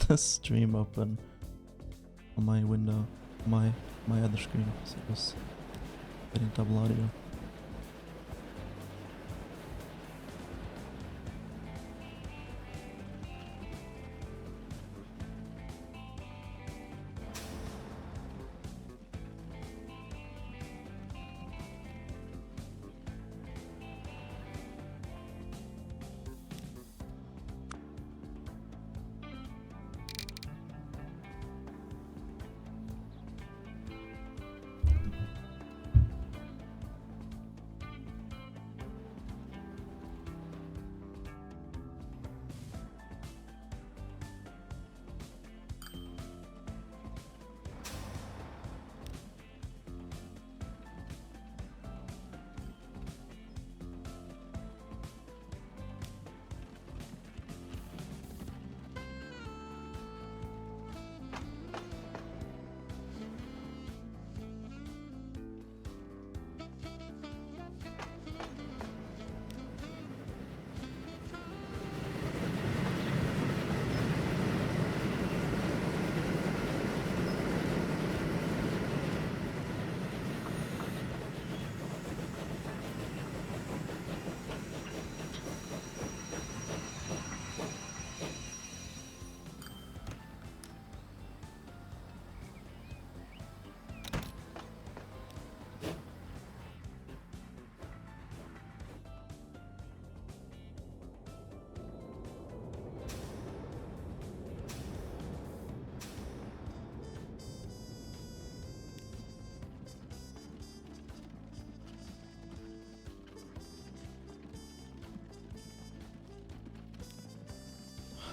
the stream open on my window, my other screen, so it was getting double audio.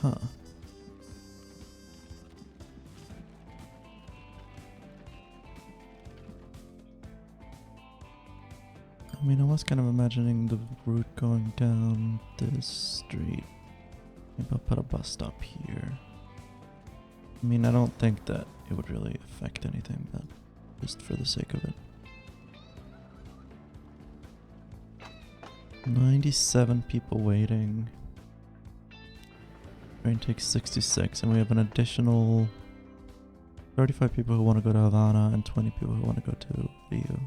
Huh. I mean, I was kind of imagining the route going down this street. Maybe I'll put a bus stop here. I mean, I don't think that it would really affect anything, but just for the sake of it. 97 people waiting. Train takes 66, and we have an additional 35 people who want to go to Havana and 20 people who want to go to Rio.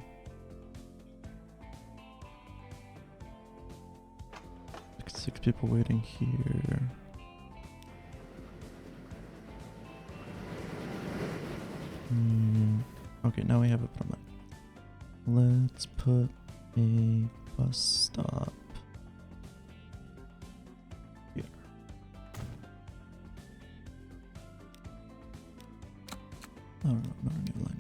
Six people waiting here. Okay, now we have a permit. Let's put a bus stop here. Oh, no, not a new line.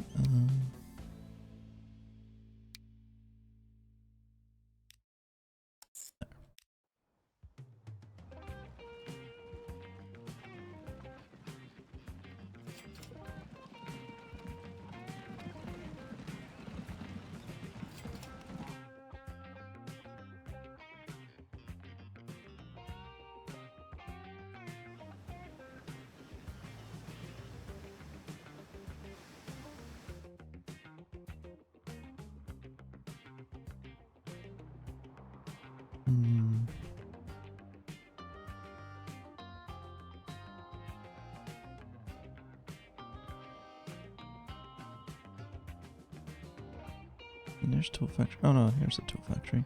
There's tool factory. Oh no, here's a tool factory.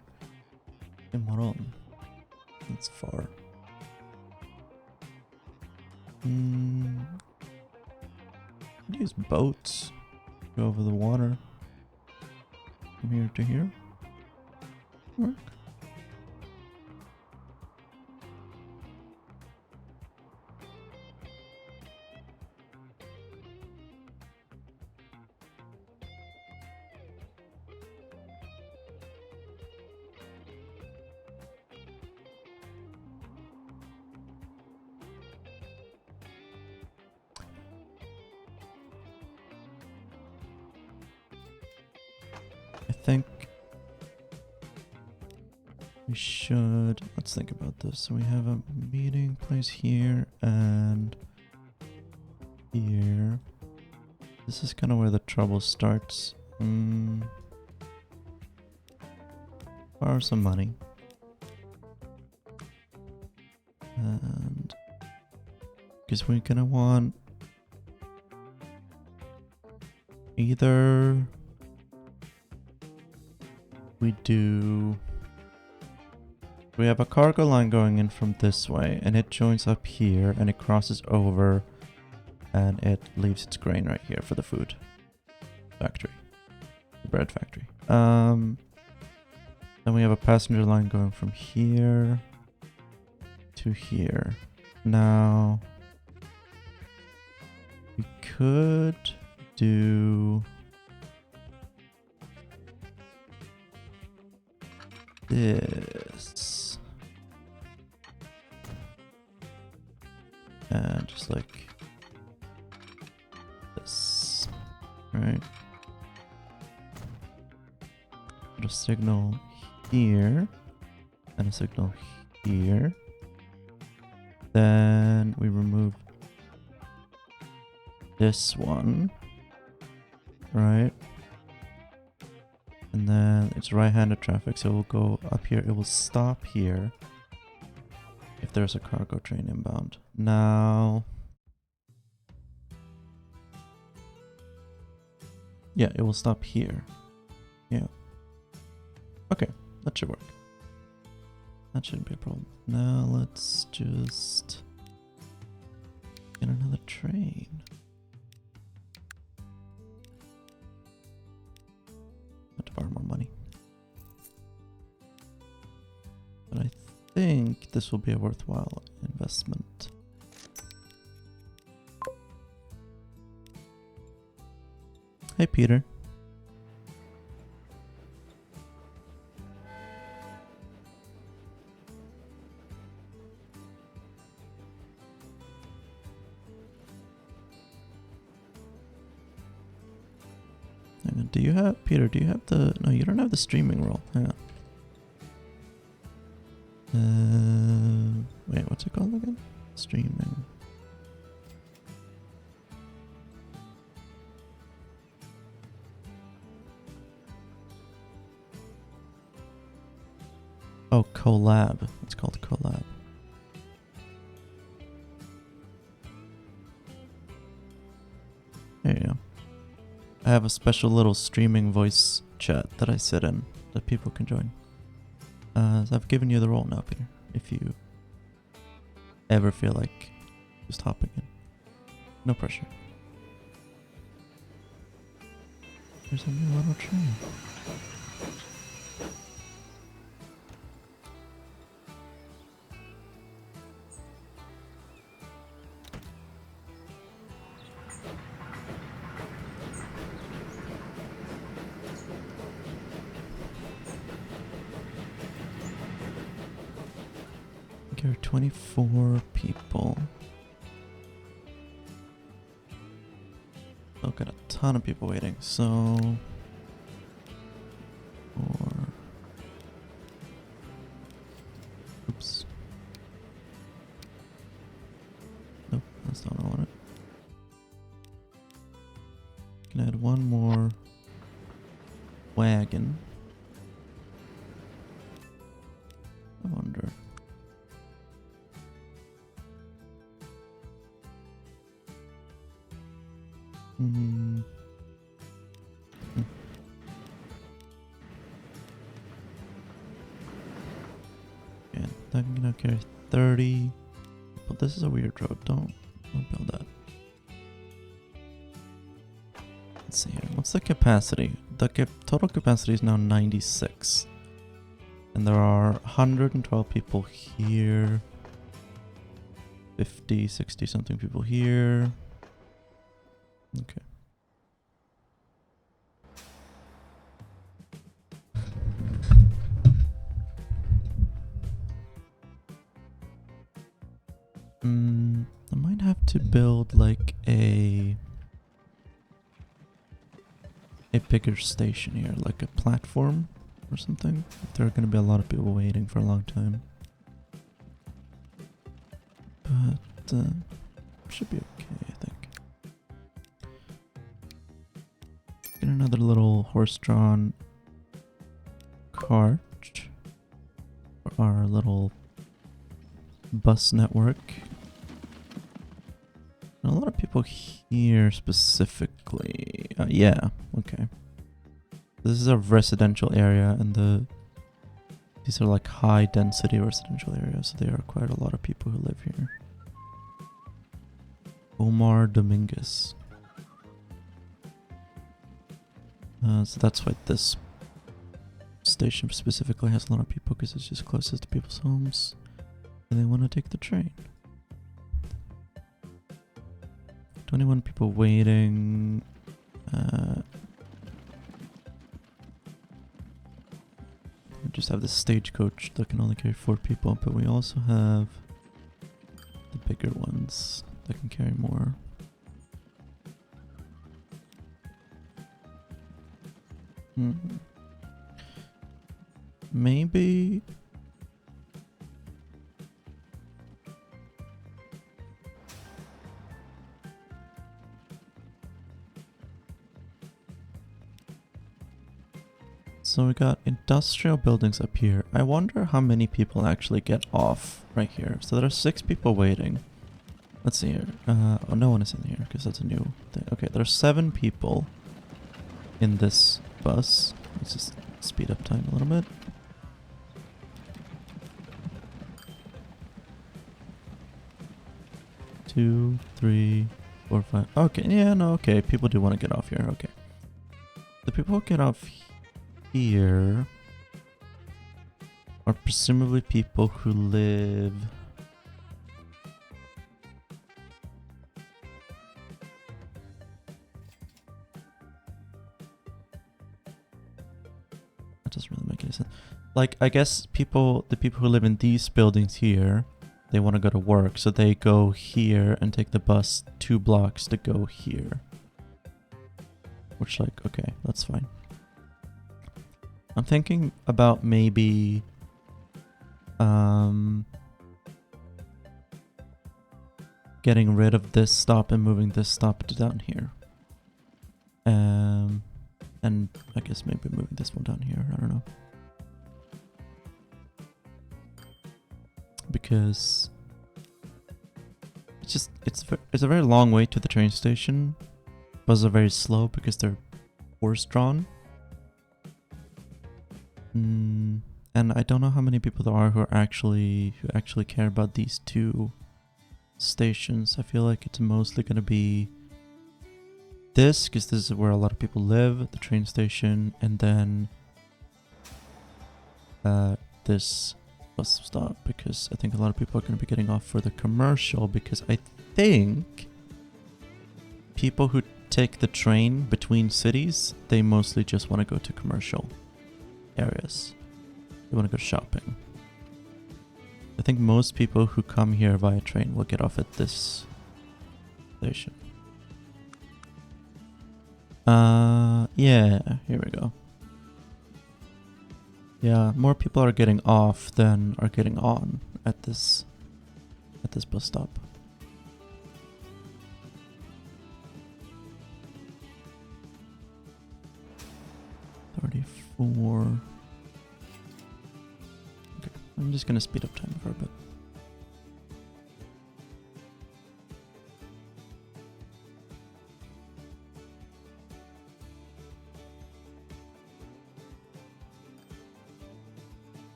In Moron. That's far. Use boats. Go over the water. From here to here. Work. I think we should, let's think about this. So we have a meeting place here and here. This is kind of where the trouble starts. Borrow some money. And because we're gonna want either we have a cargo line going in from this way, and it joins up here, and it crosses over, and it leaves its grain right here for the food factory, the bread factory. Then we have a passenger line going from here to here. Now, we could do this. And just like this, right? Put a signal here and a signal here. Then we remove this one, right? And then it's right-handed traffic, so it will go up here. It will stop here if there's a cargo train inbound. Now, yeah, it will stop here. Yeah. Okay, that should work. That shouldn't be a problem. Now let's just get another train. Have to borrow more money. But I think this will be a worthwhile investment. Hey, Peter. Hang on, do you have, Peter, do you have the, no, you don't have the streaming role. Hang on. Wait, what's it called again? Streaming. Oh, collab. It's called collab. There you go. I have a special little streaming voice chat that I sit in that people can join. So I've given you the role now, Peter, if you ever feel like just hopping in. No pressure. There's a new little train. There are 24 people. I've got a ton of people waiting, so... Oops. Nope, that's not what I wanted. Can add one more wagon. I wonder. Yeah, I'm gonna carry 30. But this is a weird road. Don't build that. Let's see here. What's the capacity? The total capacity is now 96. And there are 112 people here. 50, 60 something people here. Okay. I might have to build like a bigger station here, like a platform or something. If there are going to be a lot of people waiting for a long time. But should be okay, I think. Get another little horse-drawn cart for our little bus network. A lot of people here specifically. Yeah, okay. This is a residential area, and these are like high density residential areas, so there are quite a lot of people who live here. Omar Dominguez. So that's why this station specifically has a lot of people, because it's just closest to people's homes and they want to take the train. 21 people waiting. We just have the stagecoach that can only carry 4 people, but we also have the bigger ones that can carry more. Maybe. So we got industrial buildings up here. I wonder how many people actually get off right here. So there are 6 people waiting. Let's see here. Oh, no one is in here because that's a new thing. Okay, there are 7 people in this bus. Let's just speed up time a little bit. Two, 3, 4, 5. Okay, yeah, no, okay. People do want to get off here. Okay. The people who get off here are presumably people who live... That doesn't really make any sense. Like, I guess the people who live in these buildings here, they want to go to work, so they go here and take the bus 2 blocks to go here. Which, like, okay, that's fine. I'm thinking about maybe getting rid of this stop and moving this stop to down here. And I guess maybe moving this one down here, I don't know. Because it's a very long way to the train station. Buses are very slow because they're horse-drawn. And I don't know how many people there are who actually care about these 2 stations. I feel like it's mostly gonna be this, because this is where a lot of people live, the train station, and then this bus stop, because I think a lot of people are gonna be getting off for the commercial, because I think people who take the train between cities, they mostly just want to go to commercial areas. They want to go shopping. I think most people who come here via train will get off at this station. Yeah, here we go. Yeah, more people are getting off than are getting on at this bus stop. Okay, I'm just gonna speed up time for a bit.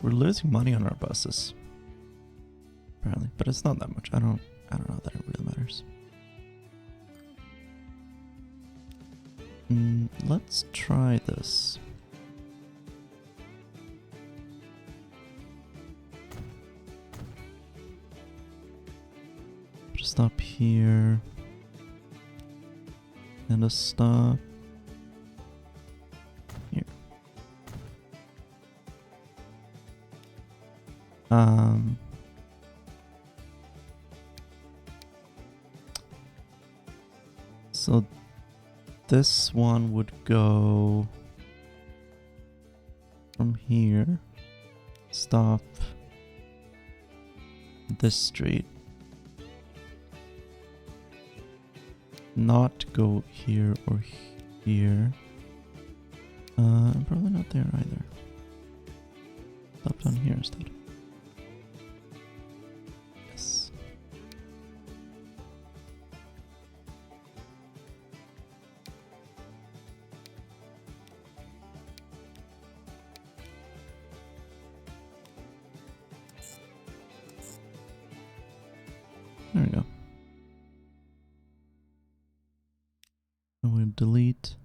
We're losing money on our buses, apparently, but it's not that much. I don't know that it really matters. Let's try this. Put a stop here and a stop here. So this one would go from here, stop this street, not go here or here. And probably not there either. Stop down here instead. Yes. There we go. And we'll delete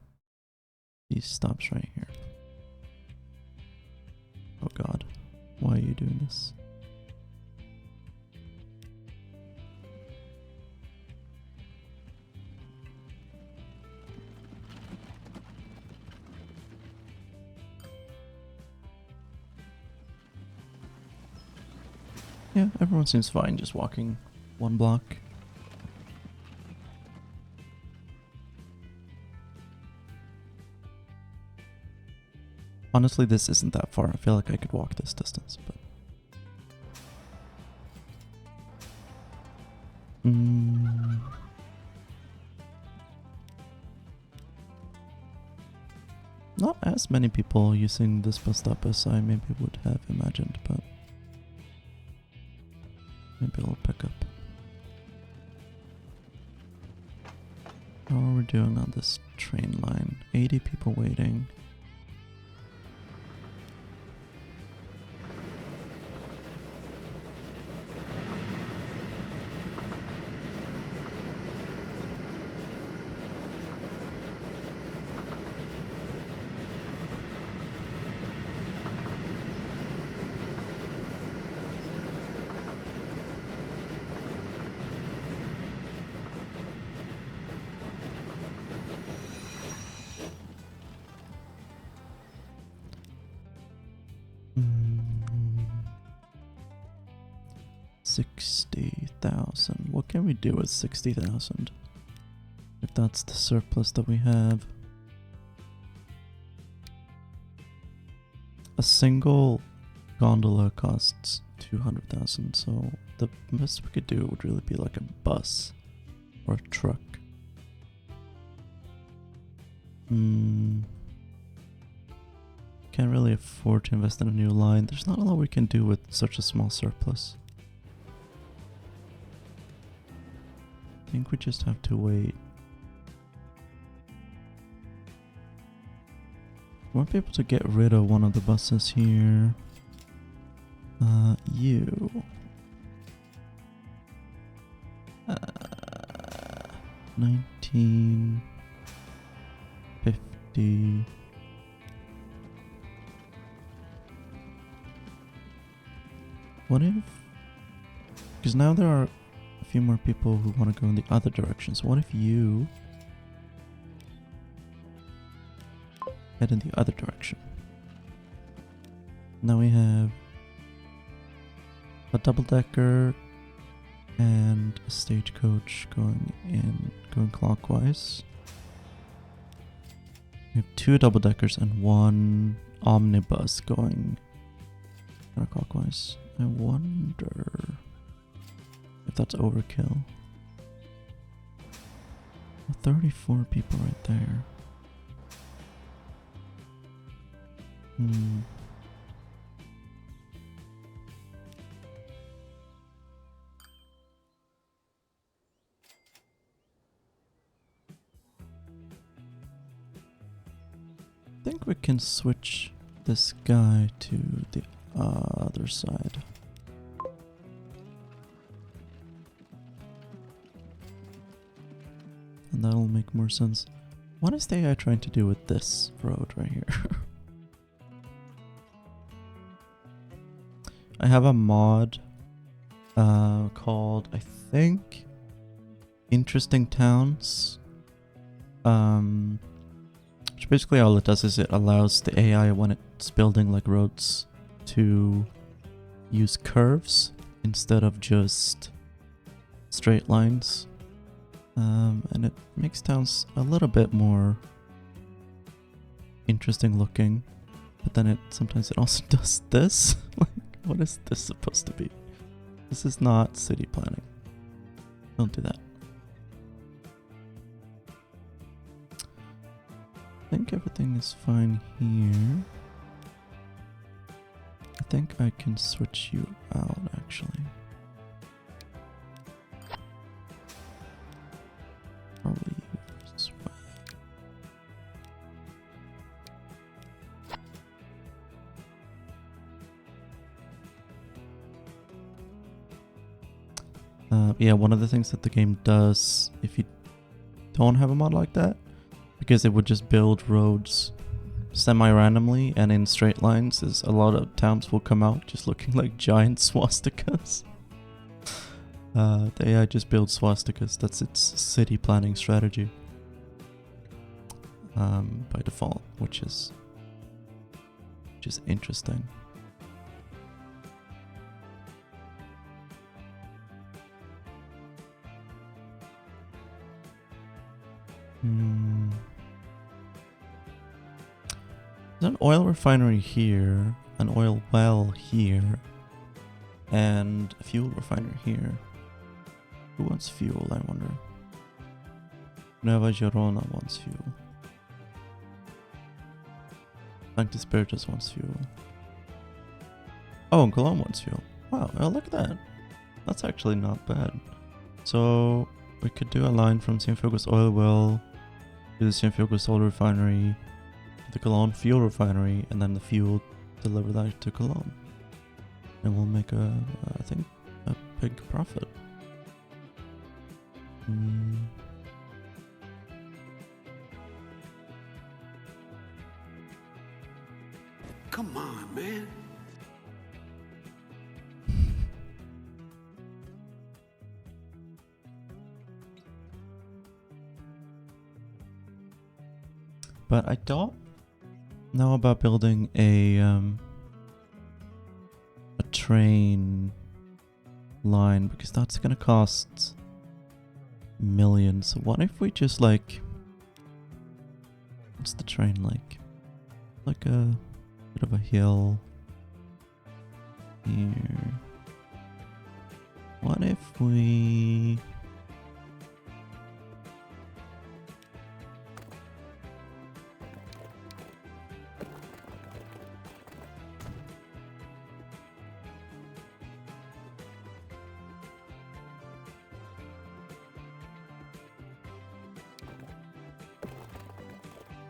these stops right here. Oh god, why are you doing this? Yeah, everyone seems fine just walking one block. Honestly, this isn't that far. I feel like I could walk this distance, but... Not as many people using this bus stop as I maybe would have imagined, but... maybe I'll pick up. How are we doing on this train line? 80 people waiting. $60,000. What can we do with 60,000? If that's the surplus that we have. A single gondola costs 200,000, so the best we could do would really be like a bus or a truck. Can't really afford to invest in a new line. There's not a lot we can do with such a small surplus. I think we just have to wait. We won't be able to get rid of one of the buses here. You. 1950. What if? Because now there are a few more people who want to go in the other direction. So what if you head in the other direction? Now we have a double-decker and a stagecoach going clockwise. We have 2 double-deckers and 1 omnibus going counterclockwise. I wonder if that's overkill. 34 people right there. I think we can switch this guy to the other side. And that'll make more sense. What is the AI trying to do with this road right here? I have a mod called, I think, Interesting Towns. Which basically all it does is it allows the AI when it's building like roads to use curves instead of just straight lines. And it makes towns a little bit more interesting looking, but then sometimes it also does this. Like, what is this supposed to be? This is not city planning. Don't do that. think everything is fine here. I think I can switch you out actually. Probably you as well. Yeah, one of the things that the game does if you don't have a mod like that, because it would just build roads semi-randomly and in straight lines, is a lot of towns will come out just looking like giant swastikas. The AI just builds swastikas, that's its city planning strategy. By default, which is interesting. There's an oil refinery here, an oil well here, and a fuel refinery here. Who wants fuel, I wonder? Nueva Girona wants fuel. Sancti Spiritus wants fuel. Oh, and Cologne wants fuel. Wow, well, look at that. That's actually not bad. So we could do a line from Cienfuegos oil well to the Cienfuegos oil refinery, to the Cologne fuel refinery, and then the fuel deliver that to Cologne. And we'll make I think, a big profit. Come on, man. But I don't know about building a train line, because that's gonna cost millions. So what if we just like, what's the train like? Like a bit of a hill here. What if we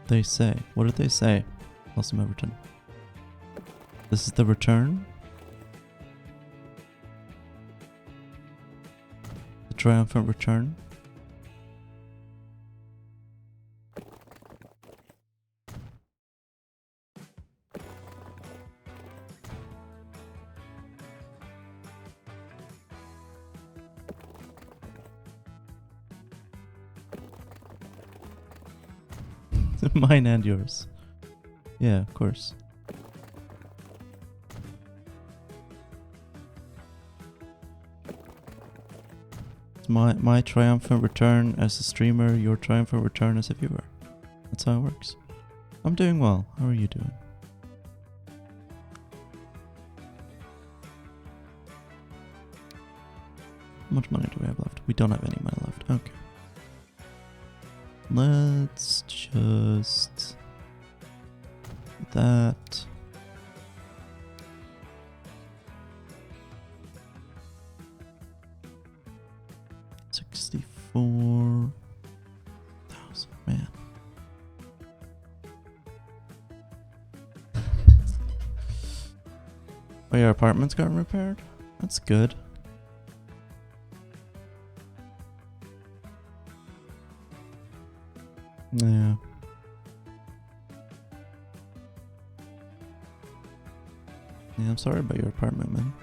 they say? What did they say? Awesome Everton. This is the return? The triumphant return? Mine and yours. Yeah, of course. It's my triumphant return as a streamer, your triumphant return as a viewer. That's how it works. I'm doing well. How are you doing? How much money do we have left? We don't have any money left. Okay. Let's just that. $64,000, man. Oh, your apartment's gotten repaired? That's good. Yeah. Yeah, I'm sorry about your apartment, man.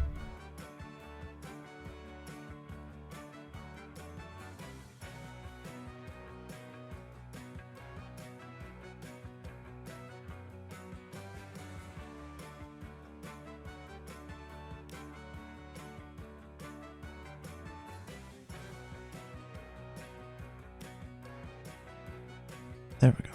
There we go.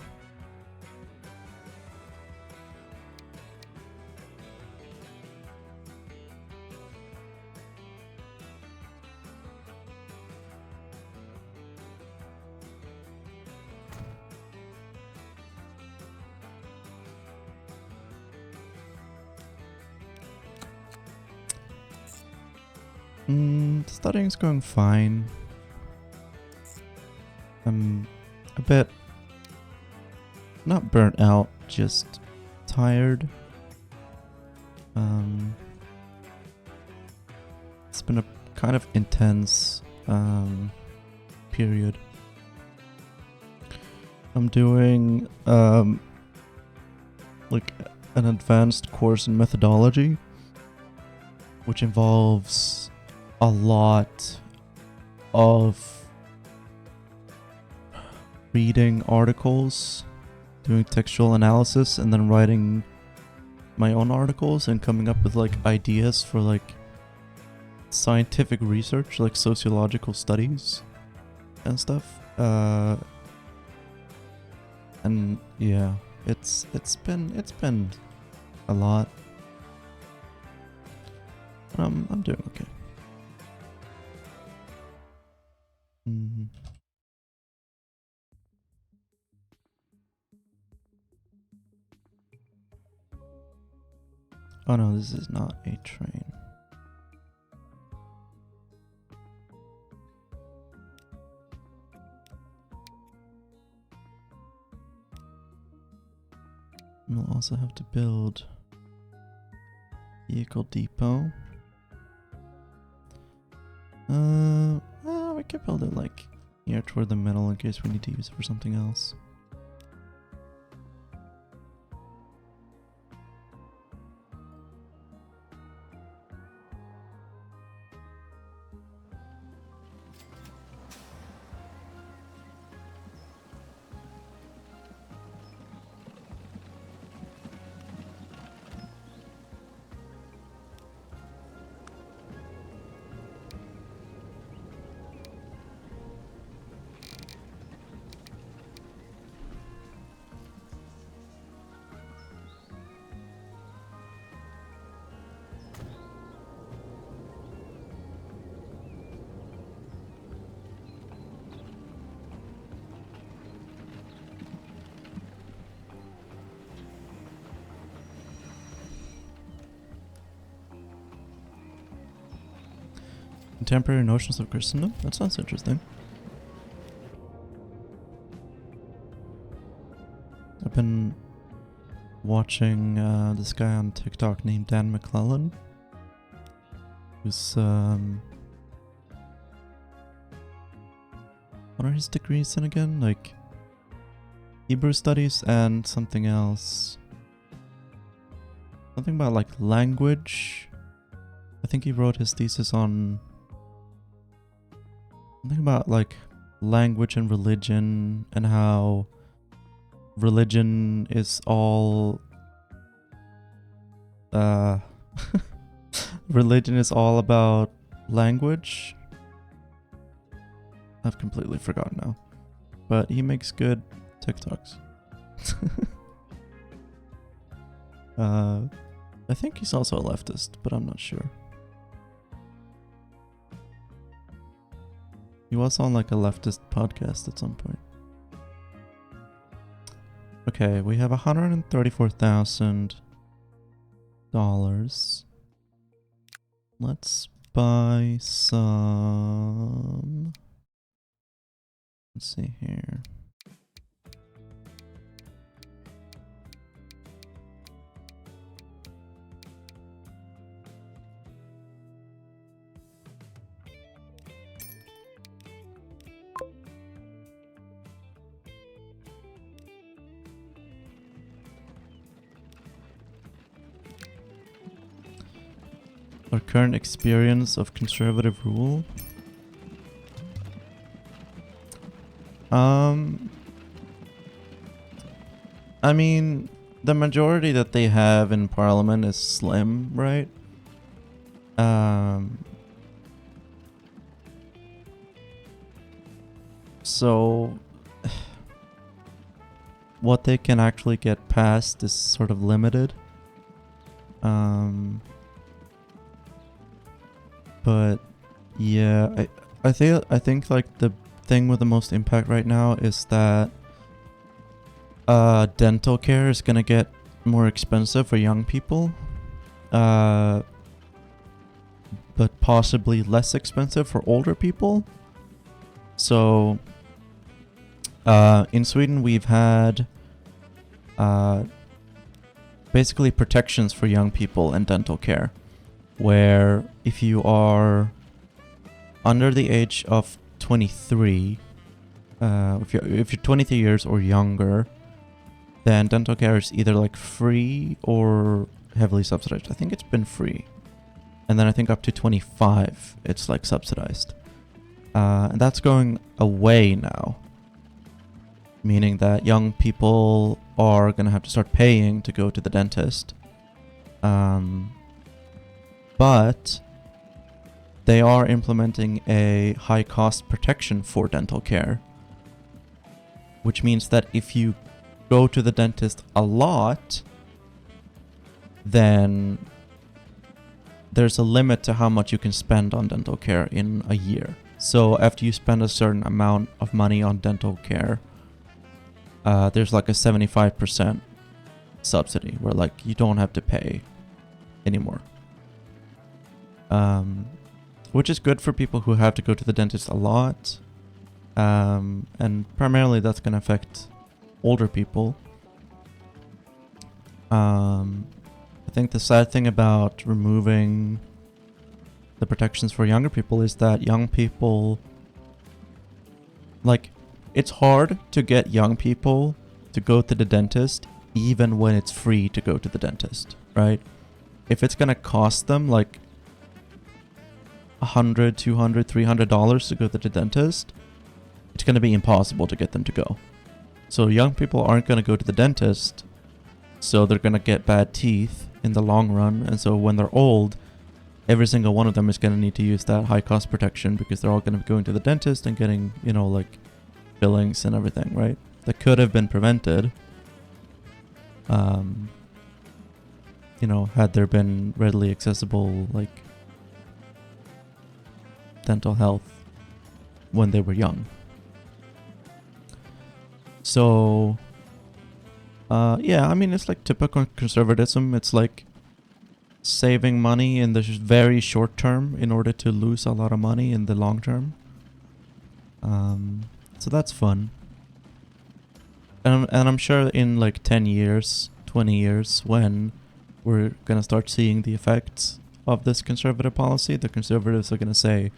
Studying's going fine. I'm a bit not burnt out, just tired. It's been a kind of intense period. I'm doing like an advanced course in methodology, which involves a lot of reading articles, doing textual analysis, and then writing my own articles and coming up with like ideas for like scientific research, like sociological studies and stuff. And yeah, it's been a lot. I'm doing okay. Oh no, this is not a train. We'll also have to build vehicle depot. We could build it like here toward the middle in case we need to use it for something else. Contemporary notions of Christendom? That sounds interesting. I've been watching this guy on TikTok named Dan McClellan, who's what are his degrees in again? Like Hebrew studies and something else. Something about like language. I think he wrote his thesis on something about like language and religion, and how religion is all religion is all about language. I've completely forgotten now, but he makes good TikToks. I think he's also a leftist, but I'm not sure. He was on like a leftist podcast at some point. Okay, we have $134,000. Let's buy some. Let's see here. Our current experience of conservative rule. I mean, the majority that they have in parliament is slim, right? So what they can actually get passed is sort of limited. But yeah, I think like the thing with the most impact right now is that dental care is gonna get more expensive for young people. but possibly less expensive for older people. So in Sweden, we've had basically protections for young people in dental care, where if you are under the age of 23, if you're 23 years or younger, then dental care is either like free or heavily subsidized. I think it's been free. And then I think up to 25, it's like subsidized. And that's going away now. Meaning that young people are going to have to start paying to go to the dentist. But they are implementing a high cost protection for dental care. Which means that if you go to the dentist a lot, then there's a limit to how much you can spend on dental care in a year. So after you spend a certain amount of money on dental care, there's like a 75% subsidy where like you don't have to pay anymore. Which is good for people who have to go to the dentist a lot. And primarily that's going to affect older people. I think the sad thing about removing the protections for younger people is that young people, like, it's hard to get young people to go to the dentist even when it's free to go to the dentist, right? If it's gonna cost them like $100, $200, $300 to go to the dentist, it's gonna be impossible to get them to go. So young people aren't gonna go to the dentist, so they're gonna get bad teeth in the long run, and so when they're old, every single one of them is going to need to use that high cost protection because they're all going to be going to the dentist and getting, you know, like fillings and everything, right? That could have been prevented, you know, had there been readily accessible, like, dental health when they were young. So, yeah, I mean, it's like typical conservatism. It's like saving money in the very short term in order to lose a lot of money in the long term. So that's fun. And I'm sure in like 10 years, 20 years, when we're going to start seeing the effects of this conservative policy, the conservatives are going to say,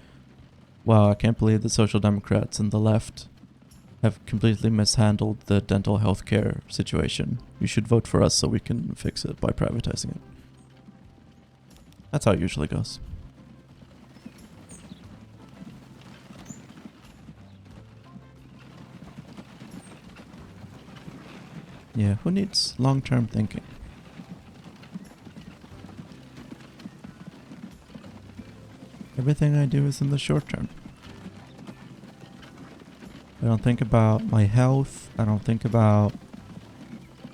wow, I can't believe the Social Democrats and the left have completely mishandled the dental health care situation. You should vote for us so we can fix it by privatizing it. That's how it usually goes. Yeah, who needs long-term thinking? Everything I do is in the short term. I don't think about my health. I don't think about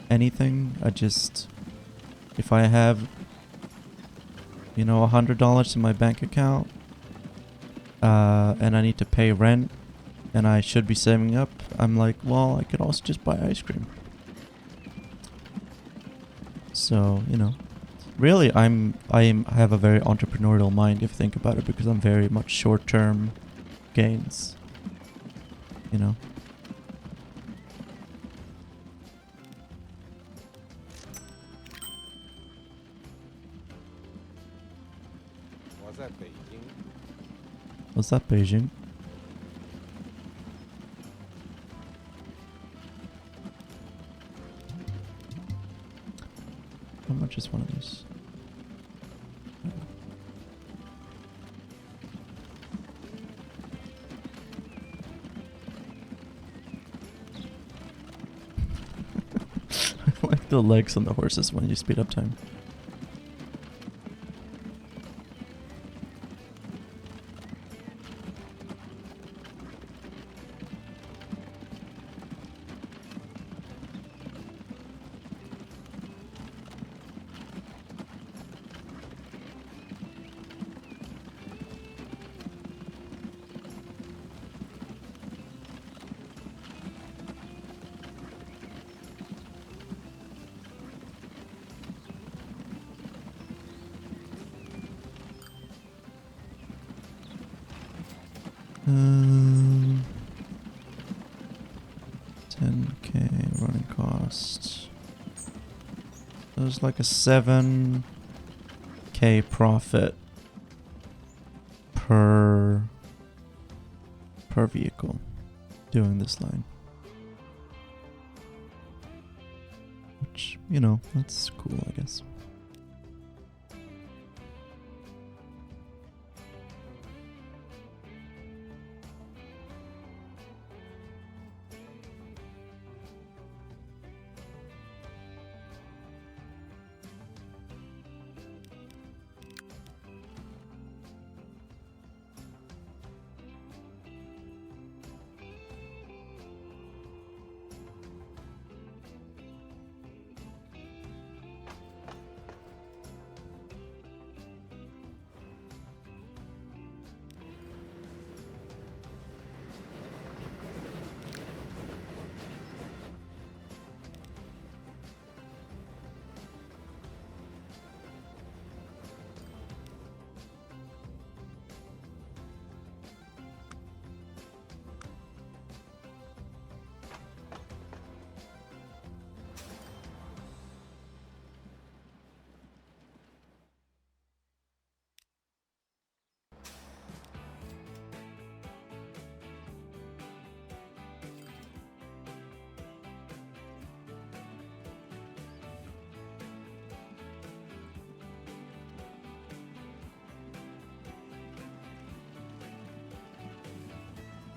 anything. I just, if I have, you know, $100 in my bank account, and I need to pay rent, and I should be saving up, I'm like, well, I could also just buy ice cream. So, you know, really, I have a very entrepreneurial mind if you think about it, because I'm very much short-term gains, you know. Was that Beijing? What's that, Beijing? How much is one of these? I like the legs on the horses when you speed up time. 10k running costs. There's like a 7k profit per vehicle doing this line. Which, you know, that's cool, I guess.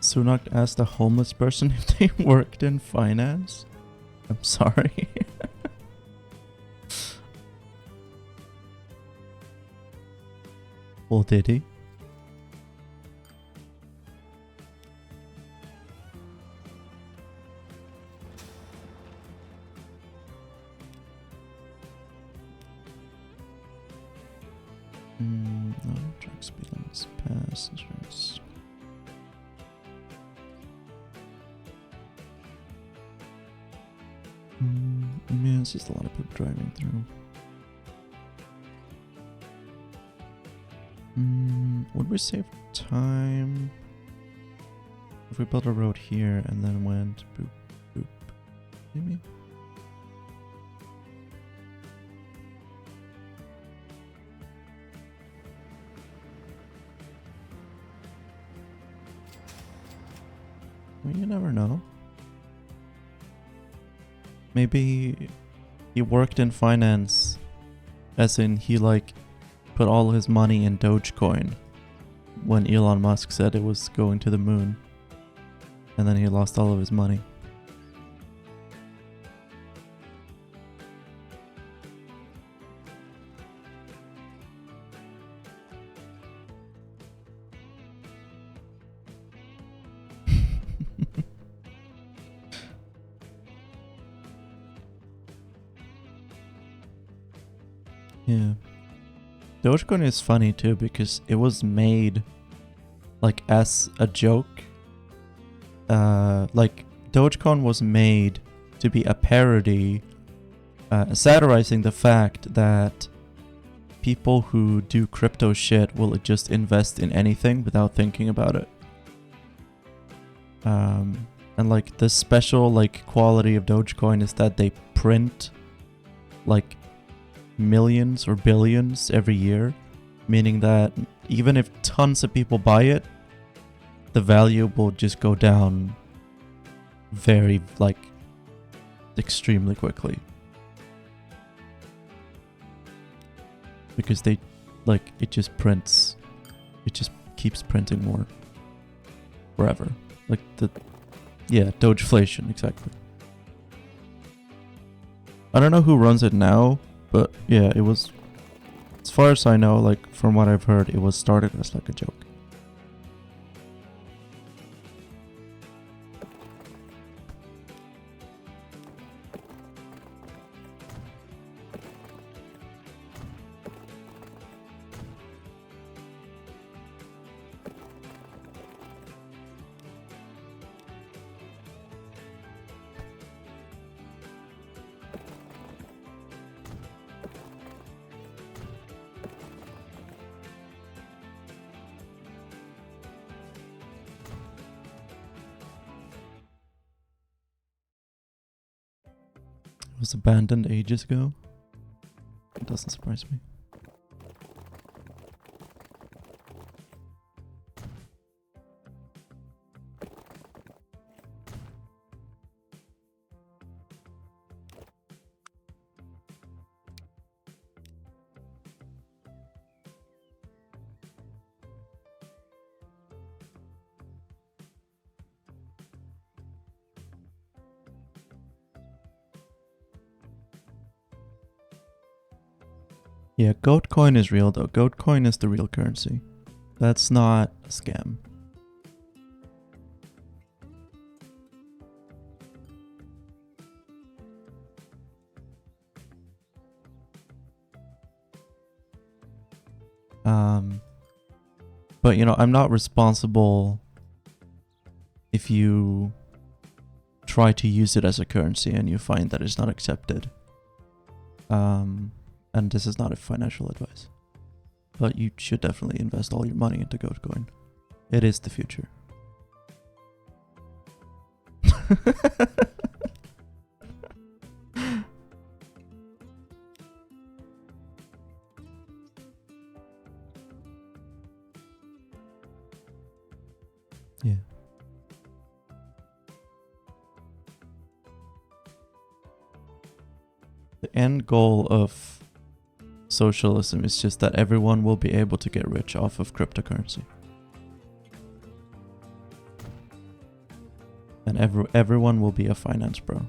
Sunak asked a homeless person if they worked in finance. I'm sorry. Well, did he? No, track speed limits, passengers. Yeah, it's just a lot of people driving through. Would we save time if we built a road here and then went boop, boop, maybe? Well, you never know. Maybe he worked in finance, as in he like put all his money in Dogecoin when Elon Musk said it was going to the moon, and then he lost all of his money. Yeah. Dogecoin is funny too because it was made like as a joke. Like Dogecoin was made to be a parody, satirizing the fact that people who do crypto shit will just invest in anything without thinking about it. And like the special like quality of Dogecoin is that they print like millions or billions every year, meaning that even if tons of people buy it, the value will just go down very like extremely quickly, because they like it just keeps printing more forever, like Dogeflation, exactly. I don't know who runs it now, but yeah, it was, as far as I know, like from what I've heard, it was started as like a joke. It was abandoned ages ago. It doesn't surprise me. Yeah, Goatcoin is real though. Goatcoin is the real currency. That's not a scam. But you know, I'm not responsible if you try to use it as a currency and you find that it's not accepted. And this is not a financial advice, but you should definitely invest all your money into Goatcoin. It is the future. Yeah. The end goal of socialism is just that everyone will be able to get rich off of cryptocurrency. And everyone will be a finance bro.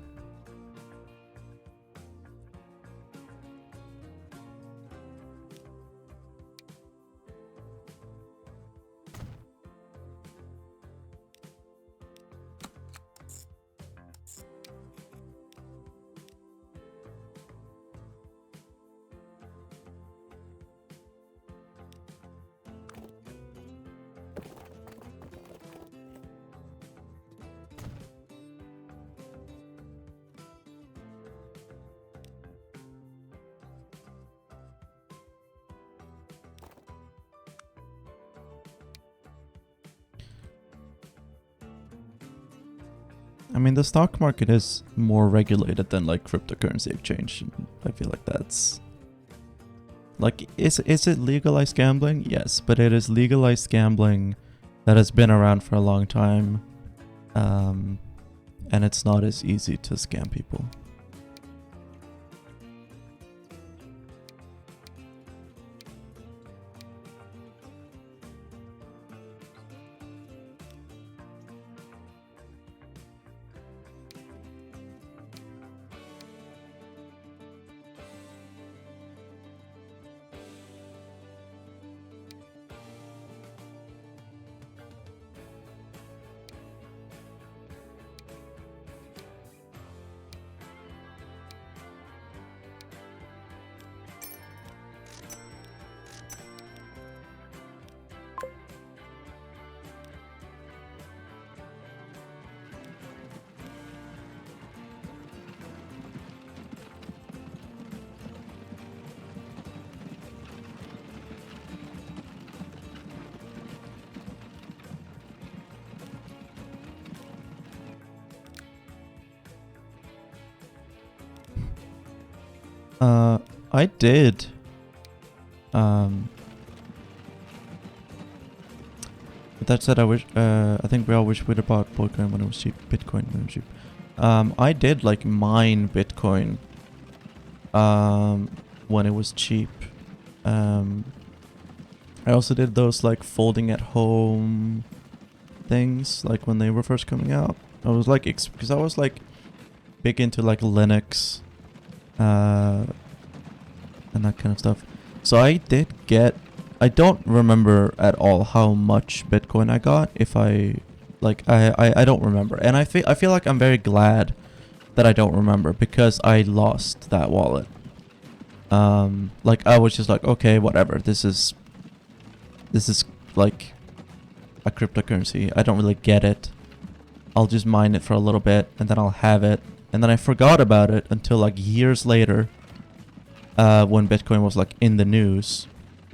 I mean, the stock market is more regulated than like cryptocurrency exchange. I feel like that's like, is it legalized gambling? Yes, but it is legalized gambling that has been around for a long time, and it's not as easy to scam people. I did. But that said, I think we all wish we'd have bought Bitcoin when it was cheap. Bitcoin when it was cheap. I did like mine Bitcoin. When it was cheap. I also did those like folding at home things, like when they were first coming out. I was like, because I was like big into like Linux, and that kind of stuff. So I did get, I don't remember at all how much Bitcoin I got. If I don't remember, and I feel like I'm very glad that I don't remember, because I lost that wallet. Like I was just like, okay, whatever. This is like a cryptocurrency. I don't really get it. I'll just mine it for a little bit and then I'll have it. And then I forgot about it until like years later, when Bitcoin was like in the news,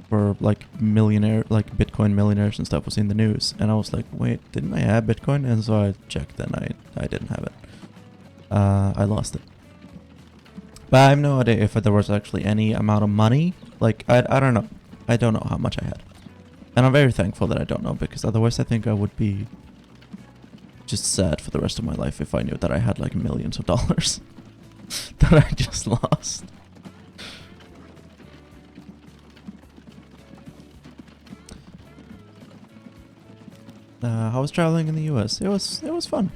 for like Bitcoin millionaires and stuff was in the news, and I was like, wait, didn't I have Bitcoin? And so I checked, and I didn't have it. I lost it. But I have no idea if there was actually any amount of money. Like, I don't know. I don't know how much I had. And I'm very thankful that I don't know, because otherwise I think I would be just sad for the rest of my life if I knew that I had like millions of dollars that I just lost. How was traveling in the US? It was fun.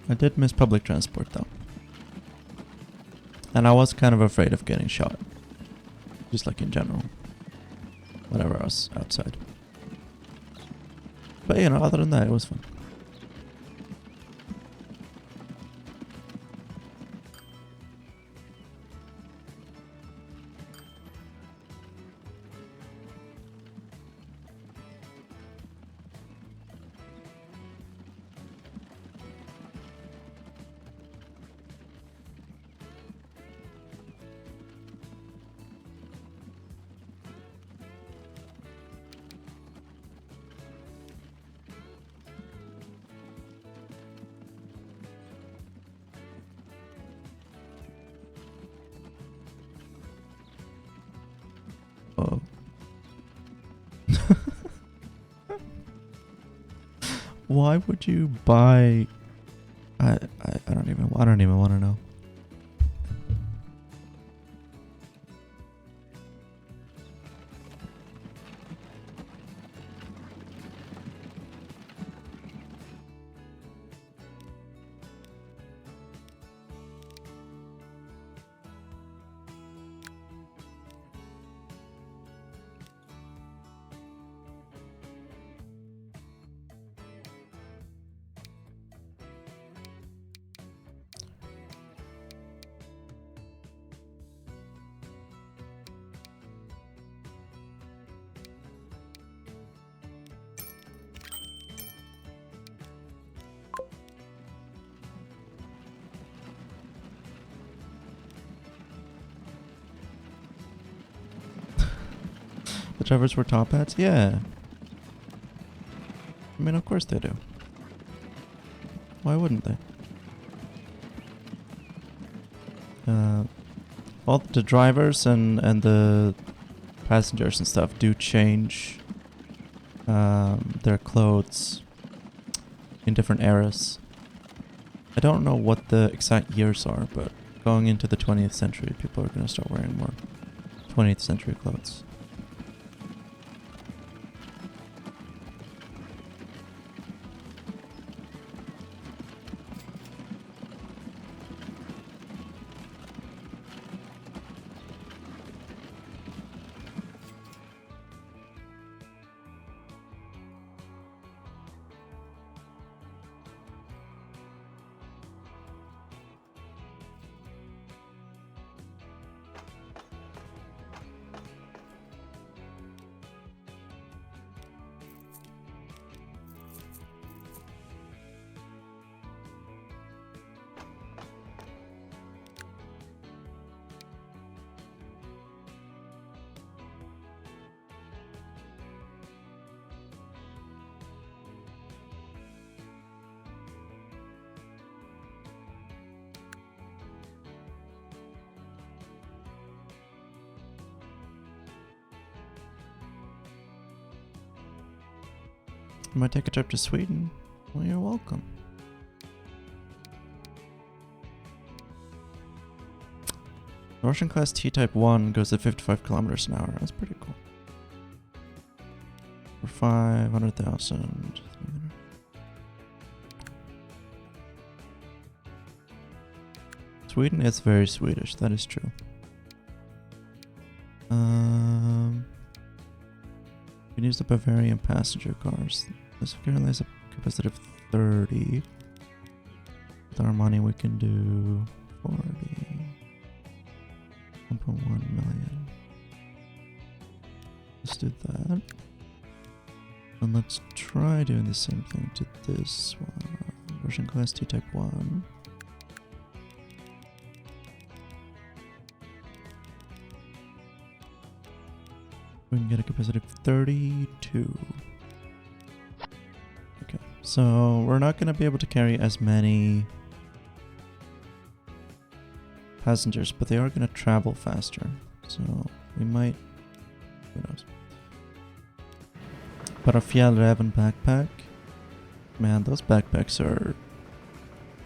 I did miss public transport though. And I was kind of afraid of getting shot. Just like in general. Whenever I was outside. But you know, other than that, it was fun. Oh. Why would you buy? I don't even want to know. The drivers were top hats? Yeah. I mean, of course they do. Why wouldn't they? All the drivers and the passengers and stuff do change their clothes in different eras. I don't know what the exact years are, but going into the 20th century, people are going to start wearing more 20th century clothes. You might take a trip to Sweden? Well, you're welcome. The Russian class T-Type 1 goes at 55 kilometers an hour. That's pretty cool. For 500,000. Sweden is very Swedish, that is true. We can use the Bavarian passenger cars. This currently has a capacity of 30. With our money we can do 40. 1.1 million. Let's do that. And let's try doing the same thing to this one. Russian class T-Type 1. We can get a capacity of 32. Okay. So we're not going to be able to carry as many passengers, but they are going to travel faster. So we might, who knows. But a Fjällräven backpack, man, those backpacks are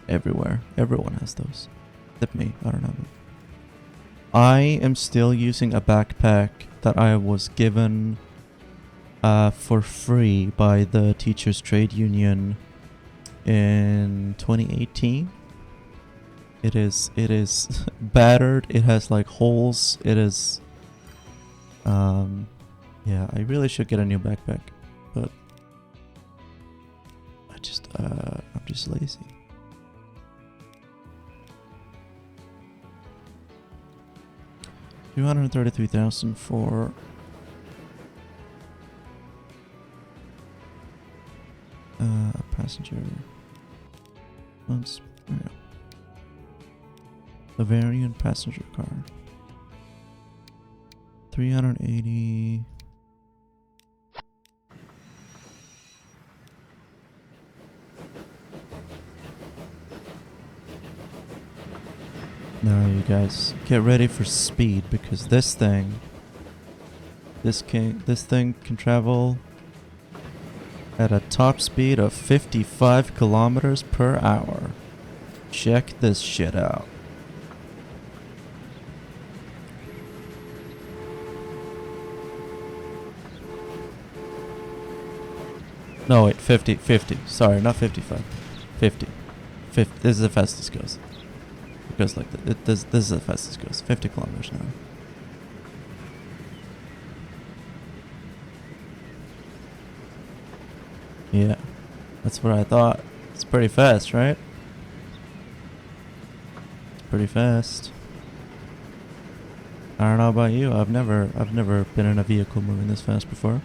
everywhere. Everyone has those. Except me, I don't have them. I am still using a backpack that I was given for free by the teachers trade union in 2018. It is battered. It has like holes. It is yeah, I really should get a new backpack, but I'm just lazy. $233,000 for a passenger. Once, yeah. A variant passenger car. 380. Now you guys get ready for speed, because this thing can travel at a top speed of 55 kilometers per hour. Check this shit out. No, wait, 50. Sorry, not 55. 50. This is the fastest it goes. It goes like this is the fastest it goes. 50 kilometers an hour. Yeah, that's what I thought. It's pretty fast, right? It's pretty fast. I don't know about you. I've never been in a vehicle moving this fast before.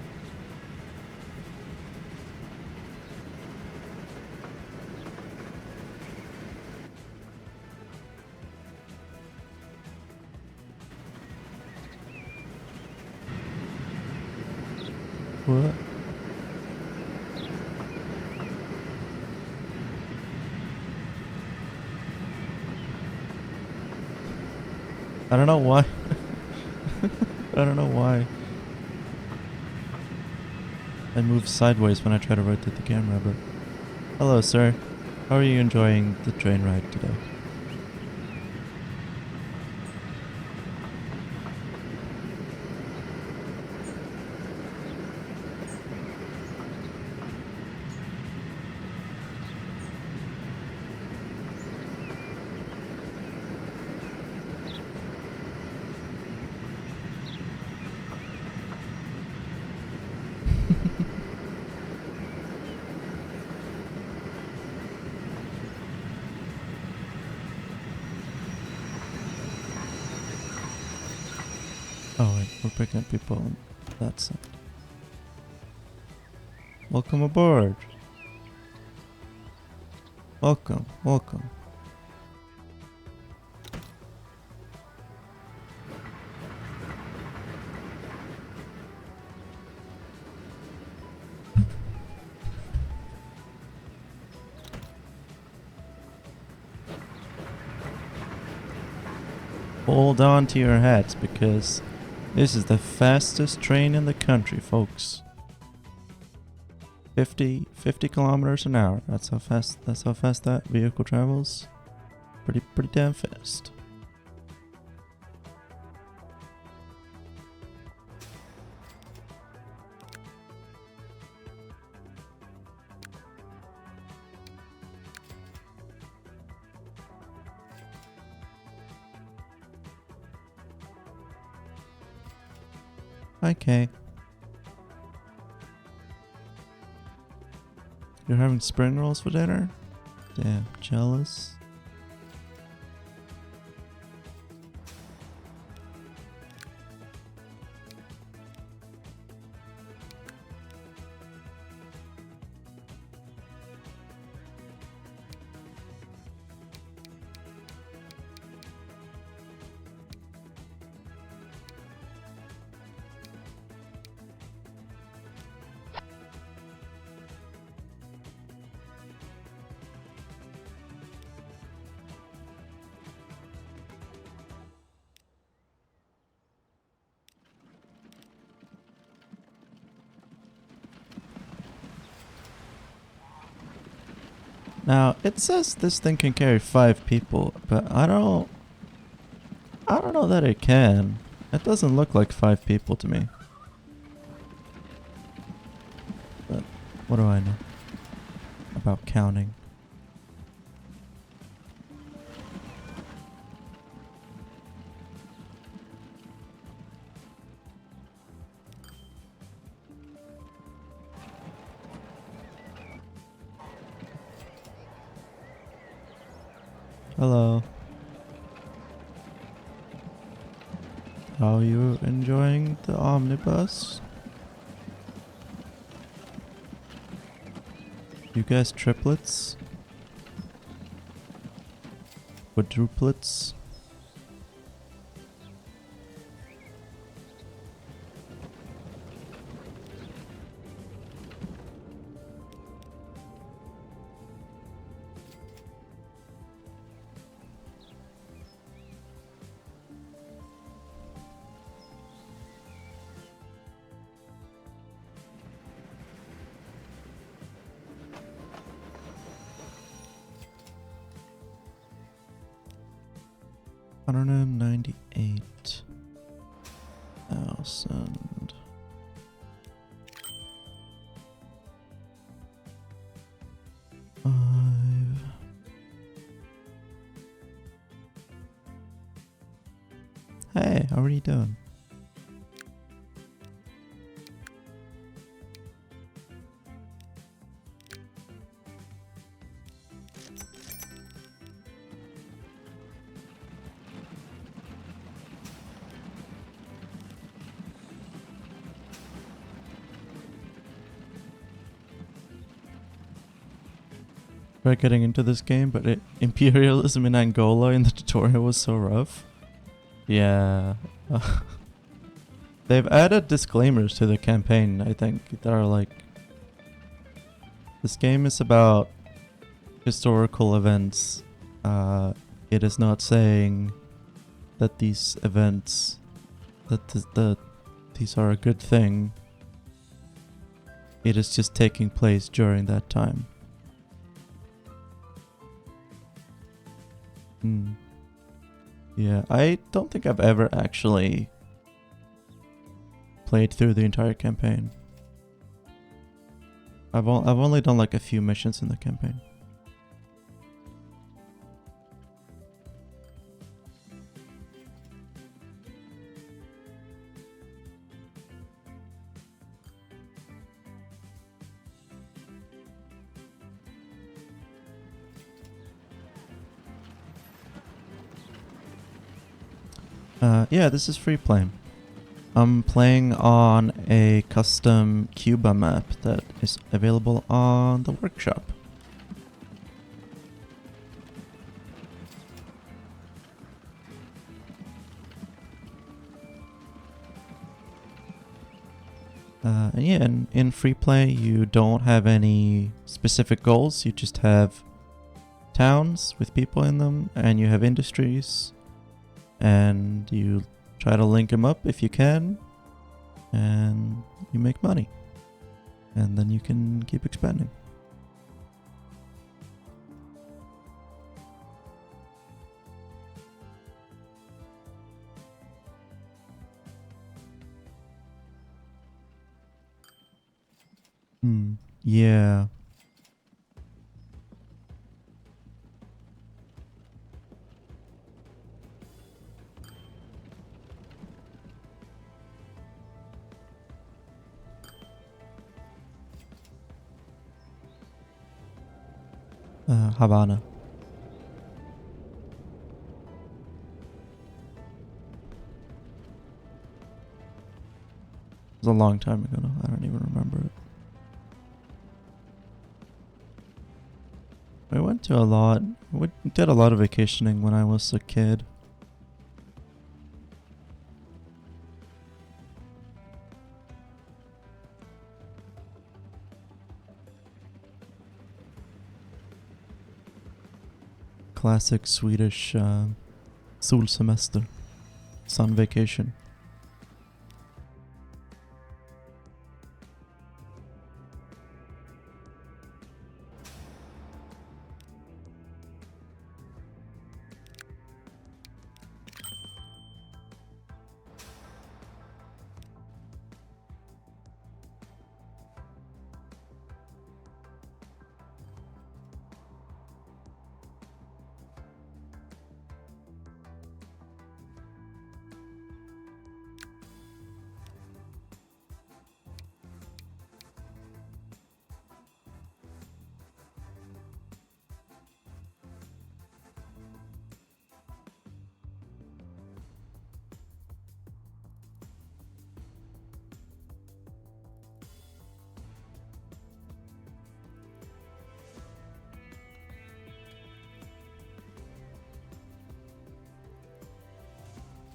What? I don't know why. I don't know why. I move sideways when I try to rotate the camera, but... Hello, sir. How are you enjoying the train ride today? Oh wait, we're picking up people on that side. Welcome aboard. Welcome. Hold on to your hats, because this is the fastest train in the country, folks. 50 kilometers an hour. That's how fast that vehicle travels. Pretty damn fast. Hi, Kay. You're having spring rolls for dinner? Damn, jealous. Now, it says this thing can carry 5 people, but I don't know that it can. It doesn't look like 5 people to me. But what do I know about counting? Hello. How are you enjoying the omnibus? You guys triplets? Quadruplets? $198,000. Hey, how are you doing? Tried getting into this game, but imperialism in Angola in the tutorial was so rough. Yeah. They've added disclaimers to the campaign, I think, that are like, this game is about historical events. It is not saying that these events, that these are a good thing. It is just taking place during that time. Yeah, I don't think I've ever actually played through the entire campaign. I've only done like a few missions in the campaign. Yeah, this is free play. I'm playing on a custom Cuba map that is available on the workshop. And yeah, in free play, you don't have any specific goals. You just have towns with people in them, and you have industries, and you try to link them up if you can, and you make money, and then you can keep expanding. Yeah. Havana. It was a long time ago now. I don't even remember it. I went to a lot. We did a lot of vacationing when I was a kid. Classic Swedish solsemester, sun vacation.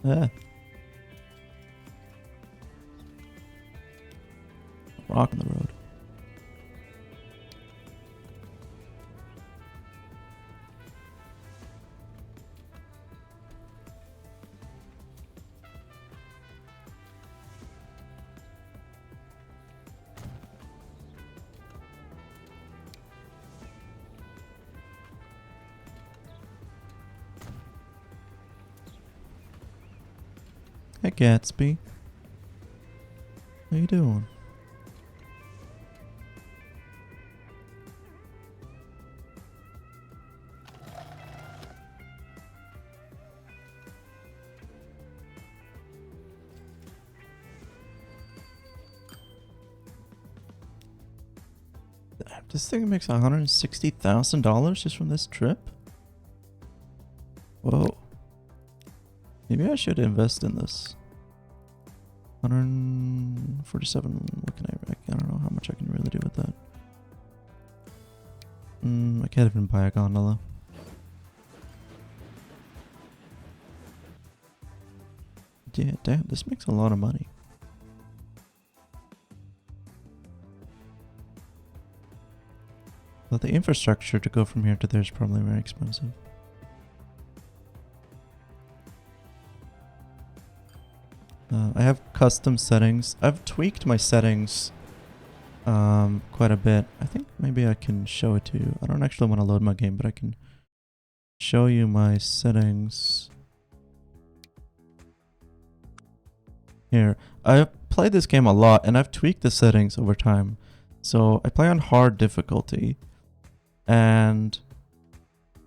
Yeah. Rock in the road. Hey Gatsby. How you doing? This thing makes $160,000 just from this trip? Whoa. Maybe I should invest in this. 147. What can I don't know how much I can really do with that. I can't even buy a gondola. Yeah, damn, this makes a lot of money. But the infrastructure to go from here to there is probably very expensive. I have custom settings. I've tweaked my settings quite a bit. I think maybe I can show it to you. I don't actually want to load my game, but I can show you my settings. Here. I've played this game a lot and I've tweaked the settings over time. So I play on hard difficulty. And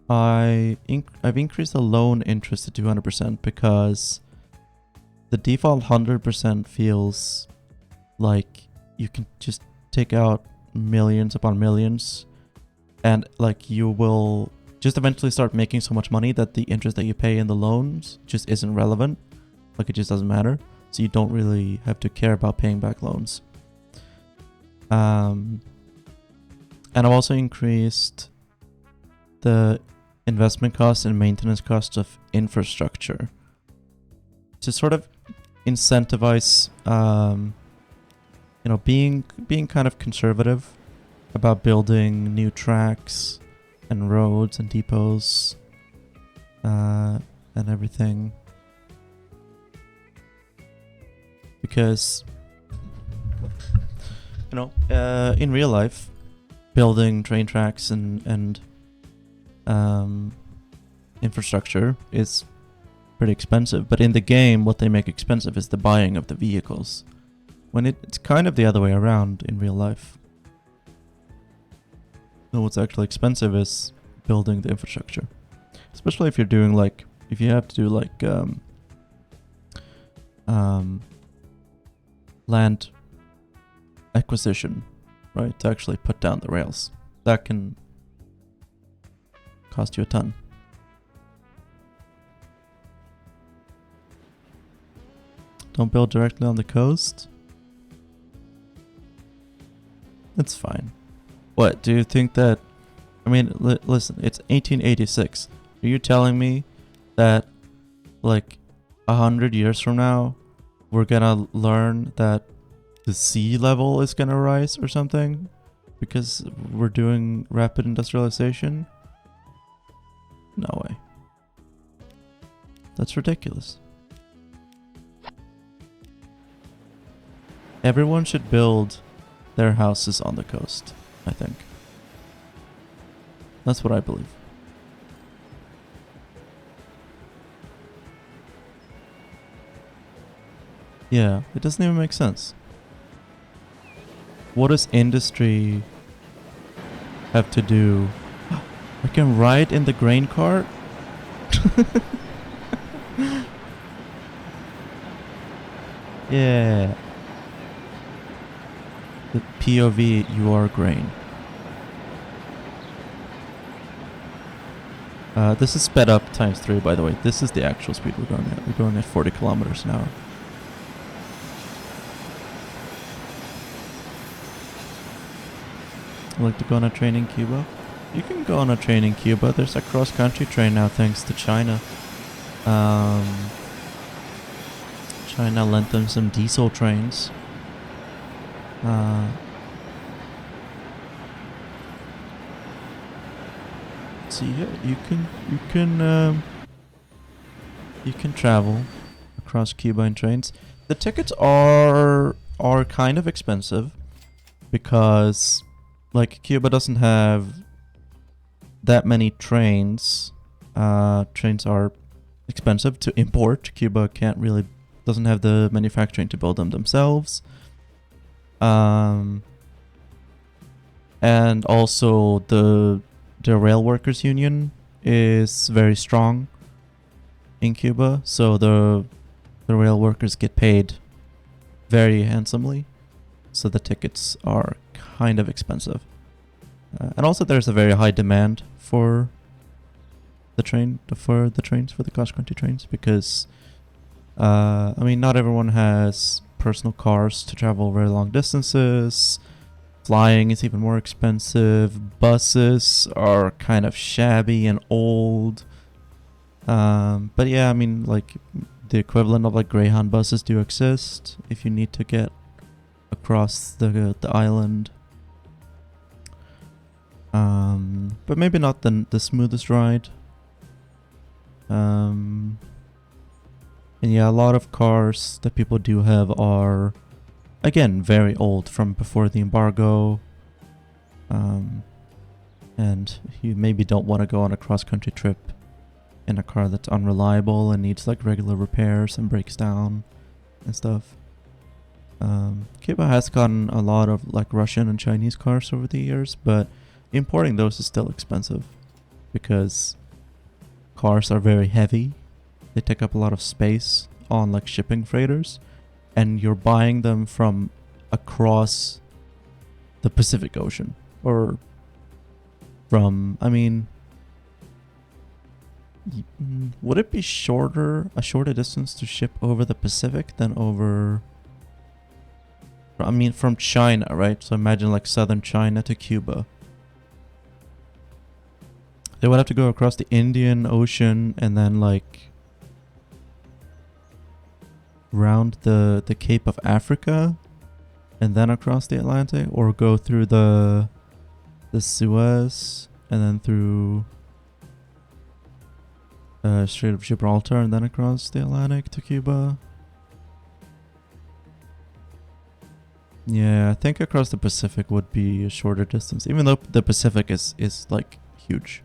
I've increased the loan interest to 200% because the default 100% feels like you can just take out millions upon millions and like you will just eventually start making so much money that the interest that you pay in the loans just isn't relevant. Like it just doesn't matter. So you don't really have to care about paying back loans. And I've also increased the investment costs and maintenance costs of infrastructure to sort of incentivize, being kind of conservative about building new tracks and roads and depots, and everything. Because, in real life, building train tracks and infrastructure is pretty expensive. But in the game, what they make expensive is the buying of the vehicles. When it's kind of the other way around in real life. So what's actually expensive is building the infrastructure. Especially if you're doing if you have to do land acquisition, right, to actually put down the rails. That can cost you a ton. Don't build directly on the coast. That's fine. What, do you think that... listen, it's 1886. Are you telling me that, 100 years from now, we're gonna learn that the sea level is gonna rise or something? Because we're doing rapid industrialization? No way. That's ridiculous. Everyone should build their houses on the coast, I think. That's what I believe. Yeah, it doesn't even make sense. What does industry have to do? I can ride in the grain cart? Yeah. The POV, you are grain. This is sped up ×3, by the way. This is the actual speed we're going at. We're going at 40 kilometers an hour. I'd like to go on a train in Cuba. You can go on a train in Cuba. There's a cross-country train now thanks to China. China lent them some diesel trains. So yeah, you can travel across Cuba in trains. The tickets are kind of expensive because like Cuba doesn't have that many trains. Trains are expensive to import. Cuba doesn't have the manufacturing to build them themselves. And also the rail workers union is very strong in Cuba, so the rail workers get paid very handsomely, so the tickets are kind of expensive. And also there's a very high demand for the trains for the cross-country trains because I mean, not everyone has personal cars to travel very long distances. Flying is even more expensive. Buses are kind of shabby and old. But yeah, I mean, like the equivalent of like Greyhound buses do exist if you need to get across the island. But maybe not the smoothest ride. And yeah, a lot of cars that people do have are, again, very old from before the embargo. And you maybe don't want to go on a cross-country trip in a car that's unreliable and needs like regular repairs and breaks down and stuff. Cuba has gotten a lot of like Russian and Chinese cars over the years, but importing those is still expensive because cars are very heavy. They take up a lot of space on like shipping freighters, and you're buying them from across the Pacific Ocean or from, I mean, would it be a shorter distance to ship over the Pacific than over, I mean, from China, right? So imagine like southern China to Cuba. They would have to go across the Indian Ocean and then like round the Cape of Africa and then across the Atlantic, or go through the Suez and then through Strait of Gibraltar and then across the Atlantic to Cuba. Yeah, I think across the Pacific would be a shorter distance, even though the Pacific is like huge.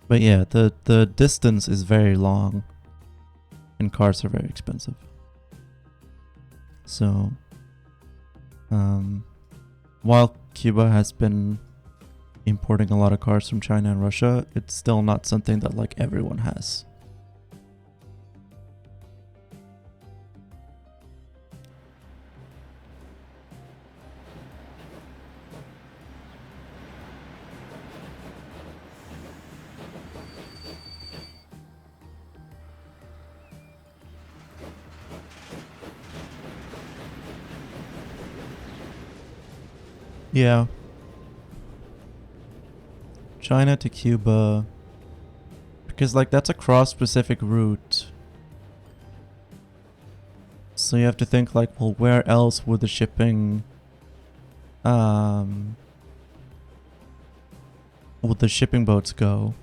But yeah, the distance is very long and cars are very expensive. So, while Cuba has been importing a lot of cars from China and Russia, it's still not something that like everyone has. Yeah. China to Cuba, because like that's a cross-Pacific route. So you have to think like, well, where else would the shipping boats go?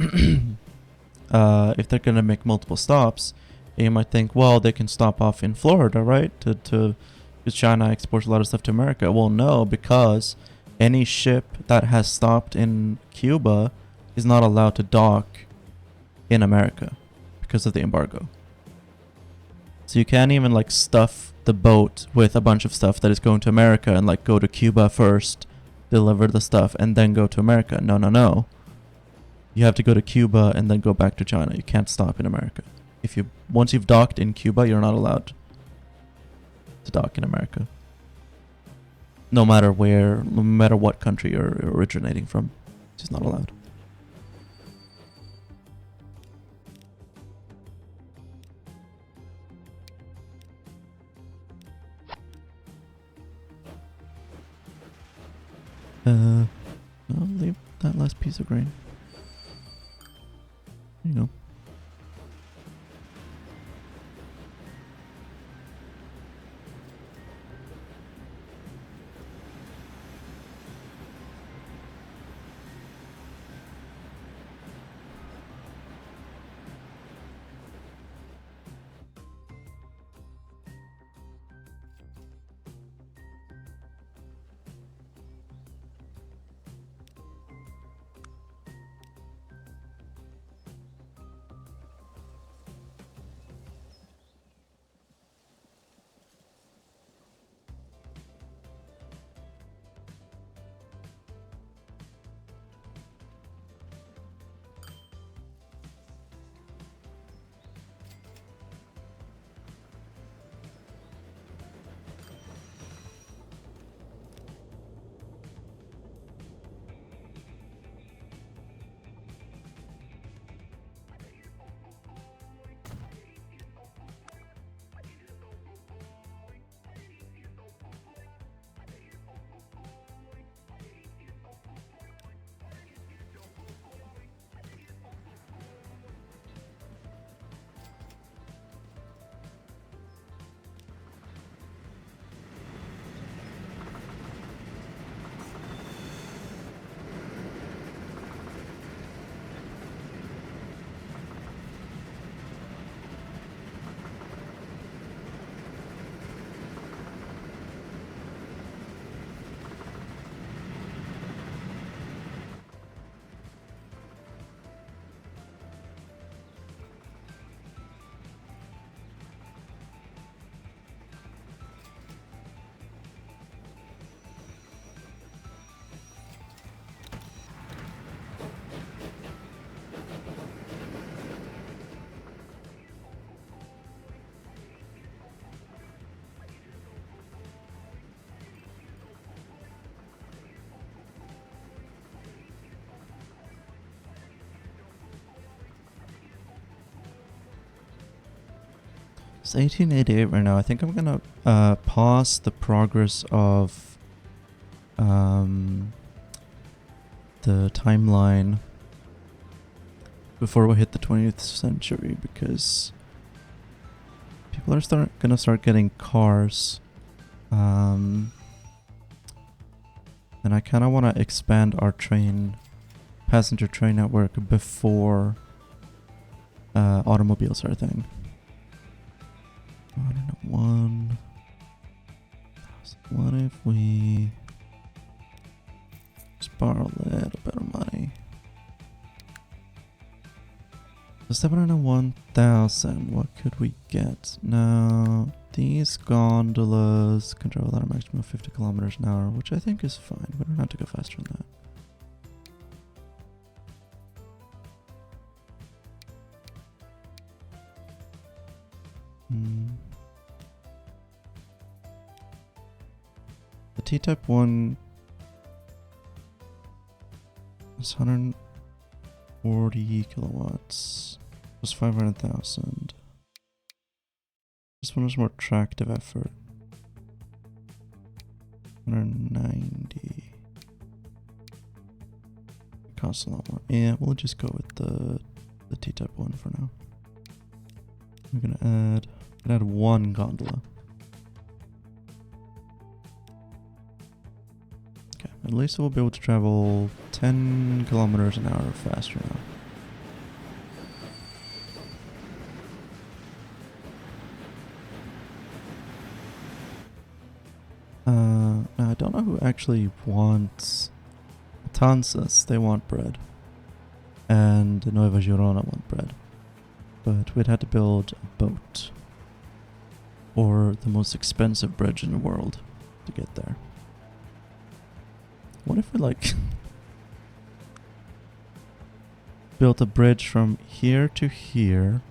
If they're gonna make multiple stops, you might think, well, they can stop off in Florida, right? Because China exports a lot of stuff to America. Well, no, because any ship that has stopped in Cuba is not allowed to dock in America because of the embargo. So you can't even like stuff the boat with a bunch of stuff that is going to America and like go to Cuba first, deliver the stuff, and then go to America. No. You have to go to Cuba and then go back to China. You can't stop in America. Once you've docked in Cuba, you're not allowed to dock in America. No matter what country you're originating from. It's just not allowed. No, leave that last piece of grain. There you go. It's 1888 right now. I think I'm gonna pause the progress of the timeline before we hit the 20th century because people are gonna start getting cars, and I kind of want to expand our passenger train network before automobiles are a thing. 101. What if we just borrow a little bit of money? So 701,000. What could we get? Now, these gondolas can travel at a maximum of 50 kilometers an hour, which I think is fine. We don't have to go faster than that. The T-Type 1 is 140 kilowatts. It was 500,000. This one was more attractive effort. 190. It costs a lot more. Yeah, we'll just go with the T-Type 1 for now. We're gonna add one gondola. Okay, at least we'll be able to travel 10 kilometers an hour faster now. Now I don't know who actually wants Matanzas. They want bread. And Nueva Girona want bread. But we'd had to build a boat. Or the most expensive bridge in the world to get there. What if we built a bridge from here to here?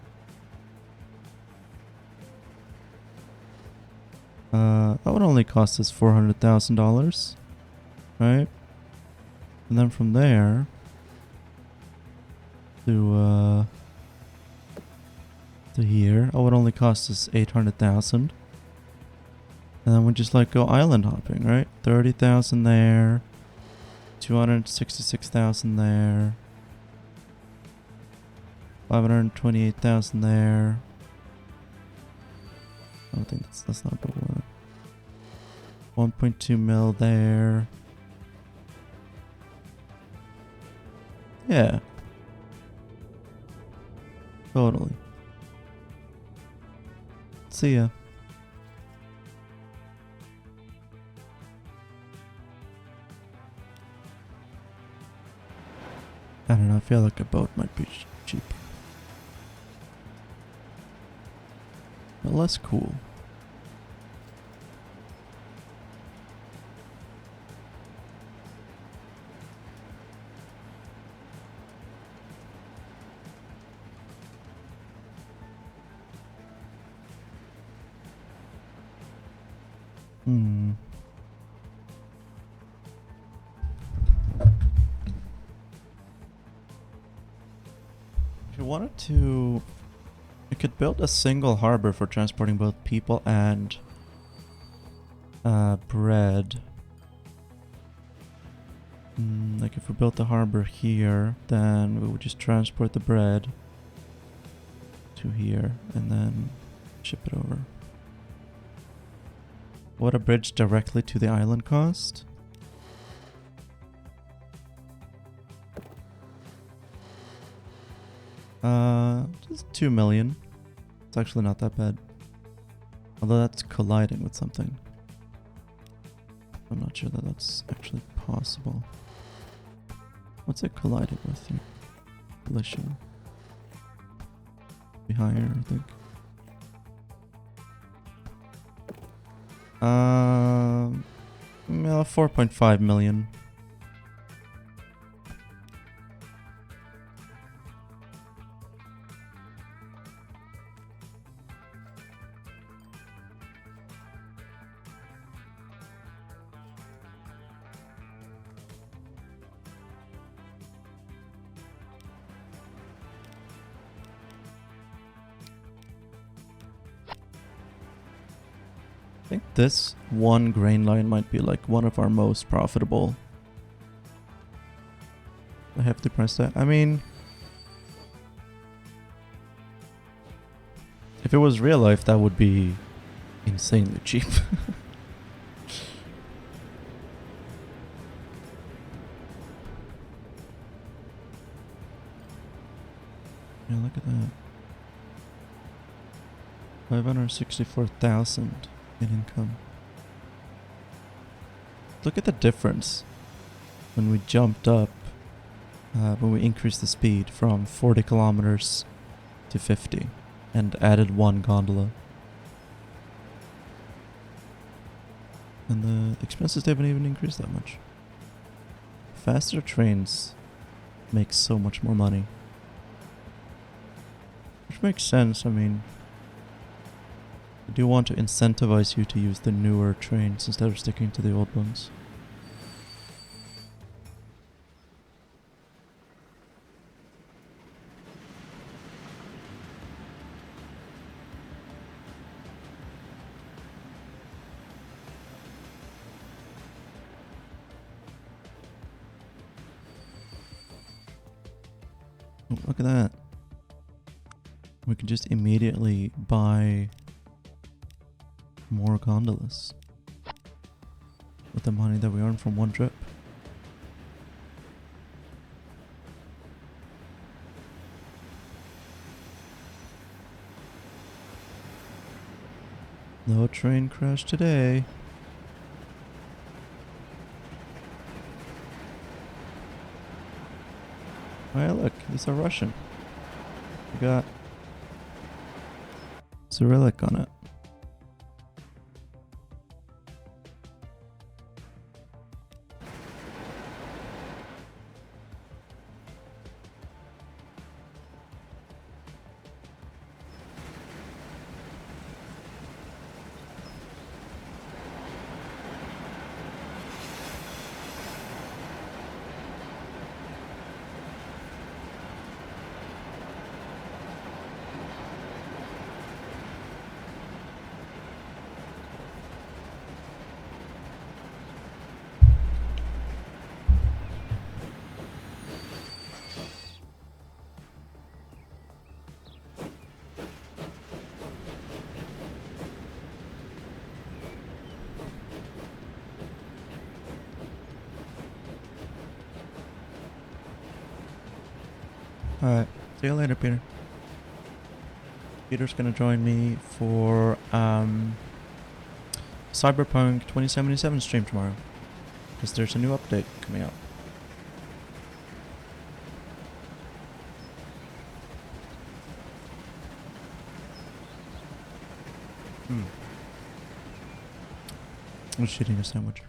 That would only cost us $400,000, right? And then from there to here, it would only cost us 800,000. And then we just go island hopping, right? 30,000 there, 266,000 there. 528,000 there. I don't think that's not a good one. 1.2 mil there. Yeah. Totally. See ya. I don't know, I feel like a boat might be cheaper. But less cool. If you wanted to, you could build a single harbor for transporting both people and bread. Like if we built the harbor here, then we would just transport the bread to here and then ship it over. What a bridge directly to the island cost? Just 2 million. It's actually not that bad. Although that's colliding with something. I'm not sure that that's actually possible. What's it colliding with here? Collision. Be higher, I think. 4.5 million. I think this one grain line might be like one of our most profitable. I have to press that. I mean, if it was real life, that would be insanely cheap. Yeah, look at that. 564,000 in income. Look at the difference when we jumped up, when we increased the speed from 40 kilometers to 50 and added one gondola. And the expenses haven't even increased that much. Faster trains make so much more money. Which makes sense, I mean, I do want to incentivize you to use the newer trains instead of sticking to the old ones. Oh, look at that. We can just immediately buy more gondolas with the money that we earn from one trip. No train crash today. Oh yeah, look, these are Russian. We got Cyrillic on it. Alright. See you later, Peter. Peter's gonna join me for Cyberpunk 2077 stream tomorrow. Because there's a new update coming out. I'm just eating a sandwich.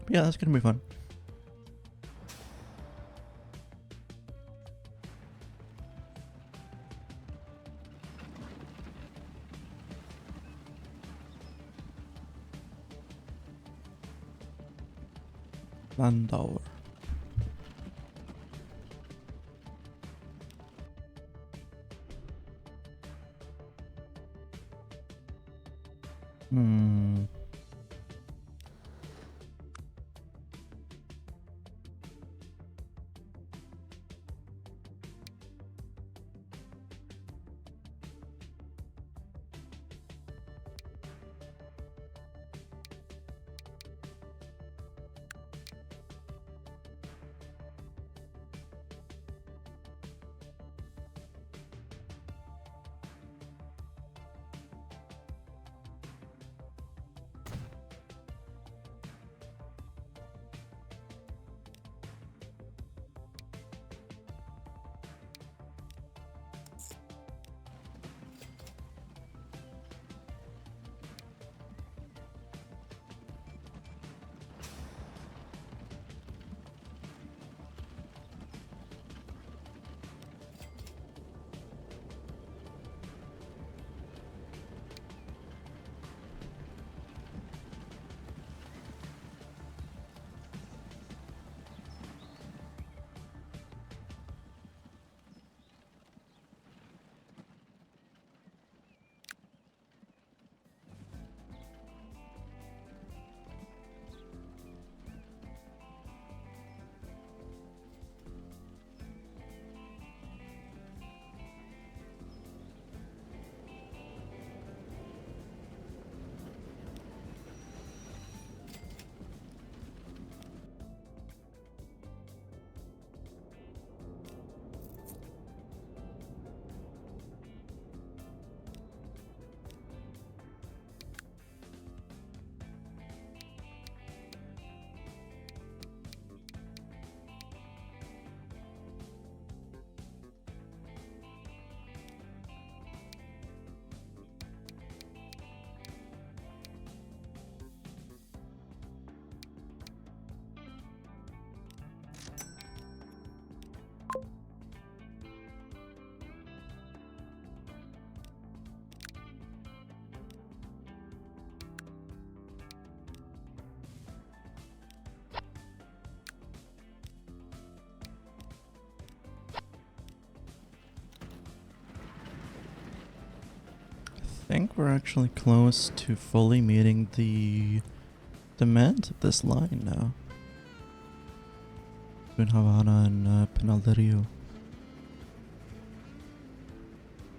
But yeah, that's gonna be fun. Landauer. Hmm. I think we're actually close to fully meeting the demands of this line now. Between Havana and Penal de Rio.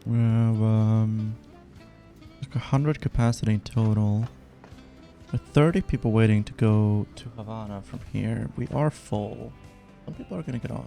We have like 100 capacity total. With 30 people waiting to go to Havana from here. We are full. Some people are gonna get off.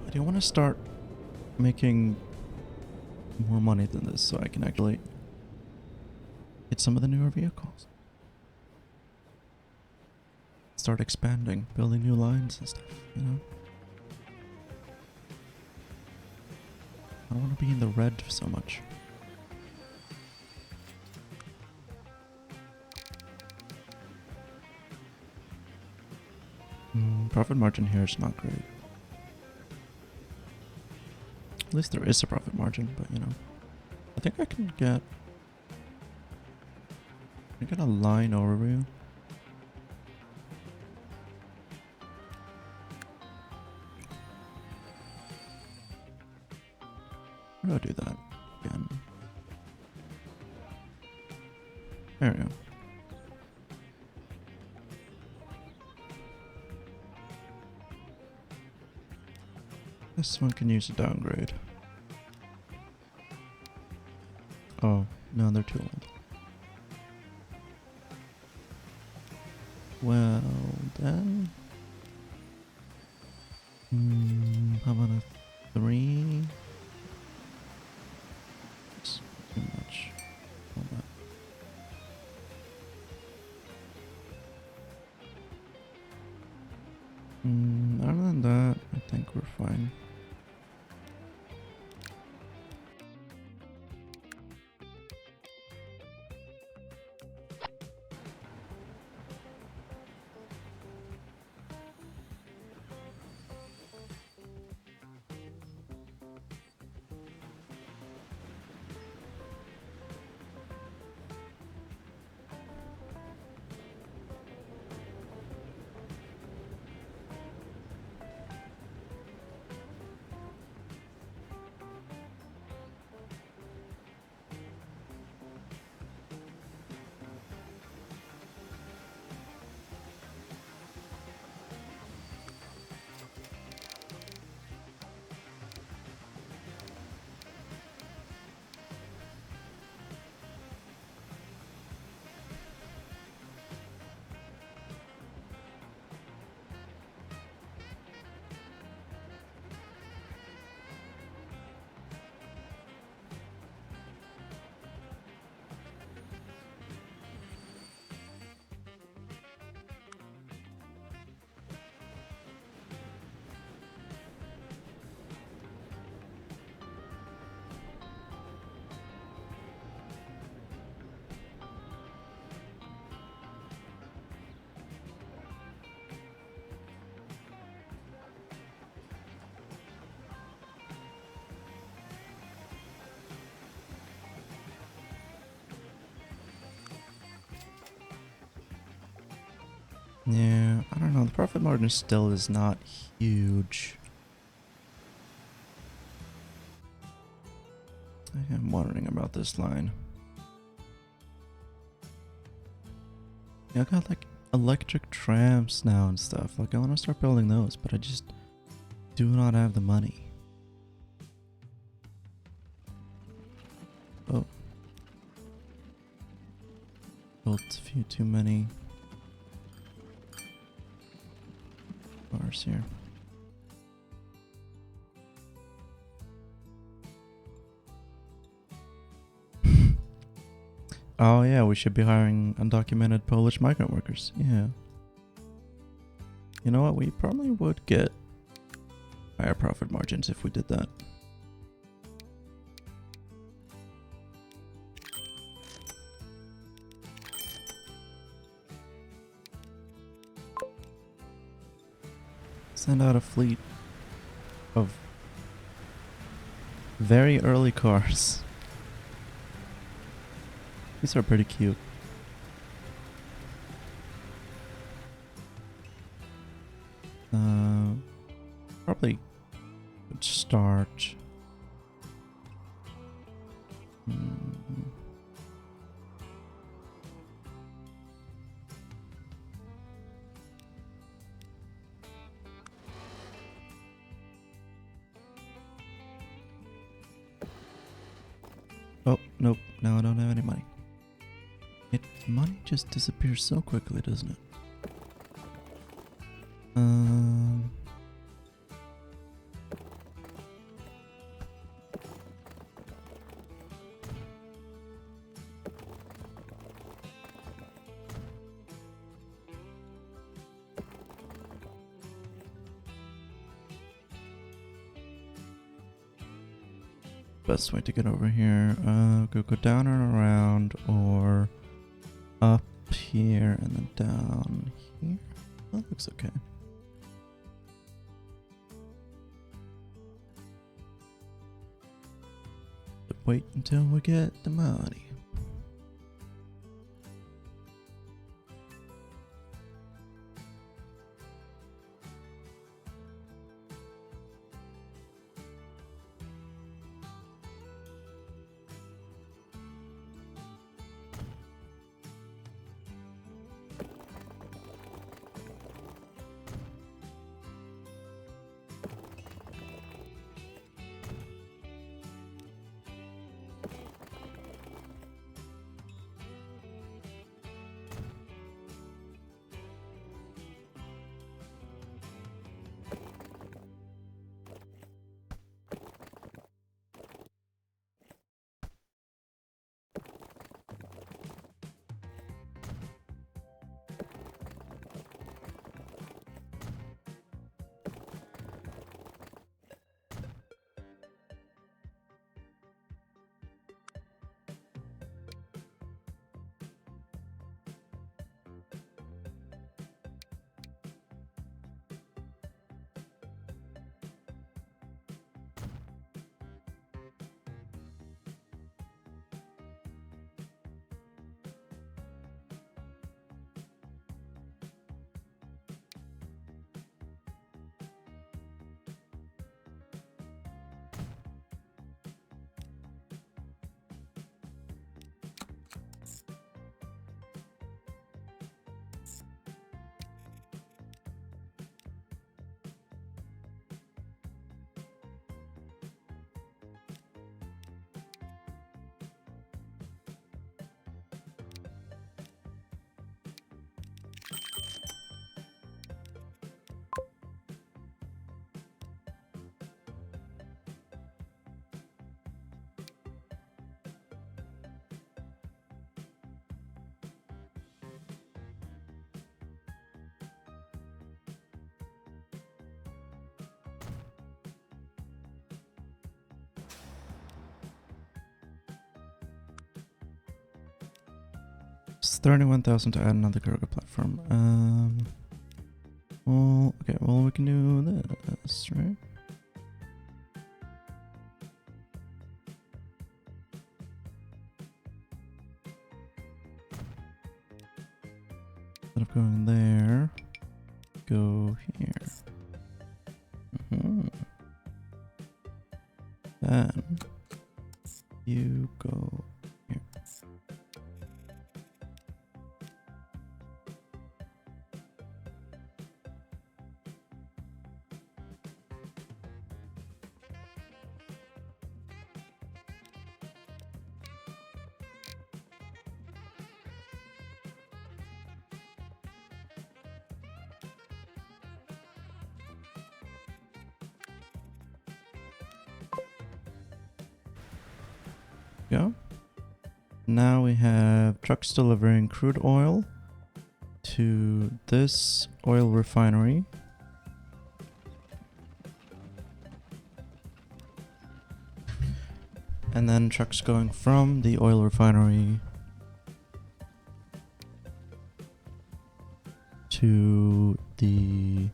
I do want to start making more money than this so I can actually get some of the newer vehicles. Start expanding, building new lines and stuff, you know? I don't want to be in the red so much. Profit margin here is not great. At least there is a profit margin, but you know. I think I can get a line overview. How do I do that again? There we go. This one can use a downgrade. Oh, no, they're too old. Well, then. How about a 3? It's too much. Hold on. Other than that, I think we're fine. Yeah, I don't know. The profit margin still is not huge. I am wondering about this line. Yeah, I got like electric trams now and stuff. Like I want to start building those, but I just do not have the money. Oh. Built a few too many bars here. Oh yeah, we should be hiring undocumented Polish migrant workers. Yeah. You know what? We probably would get higher profit margins if we did that. Send out a fleet of very early cars. These are pretty cute. Probably would start. Oh, nope. Now I don't have any money. Money just disappears so quickly, doesn't it? best way to get over here? Go down and around, or up here and then down here. That looks okay. But wait until we get the money. It's 31,000 to add another cargo platform. Well, okay, well, we can do this, right? Instead of going there, go here. Then you go here. Go. Now we have trucks delivering crude oil to this oil refinery. And then trucks going from the oil refinery to the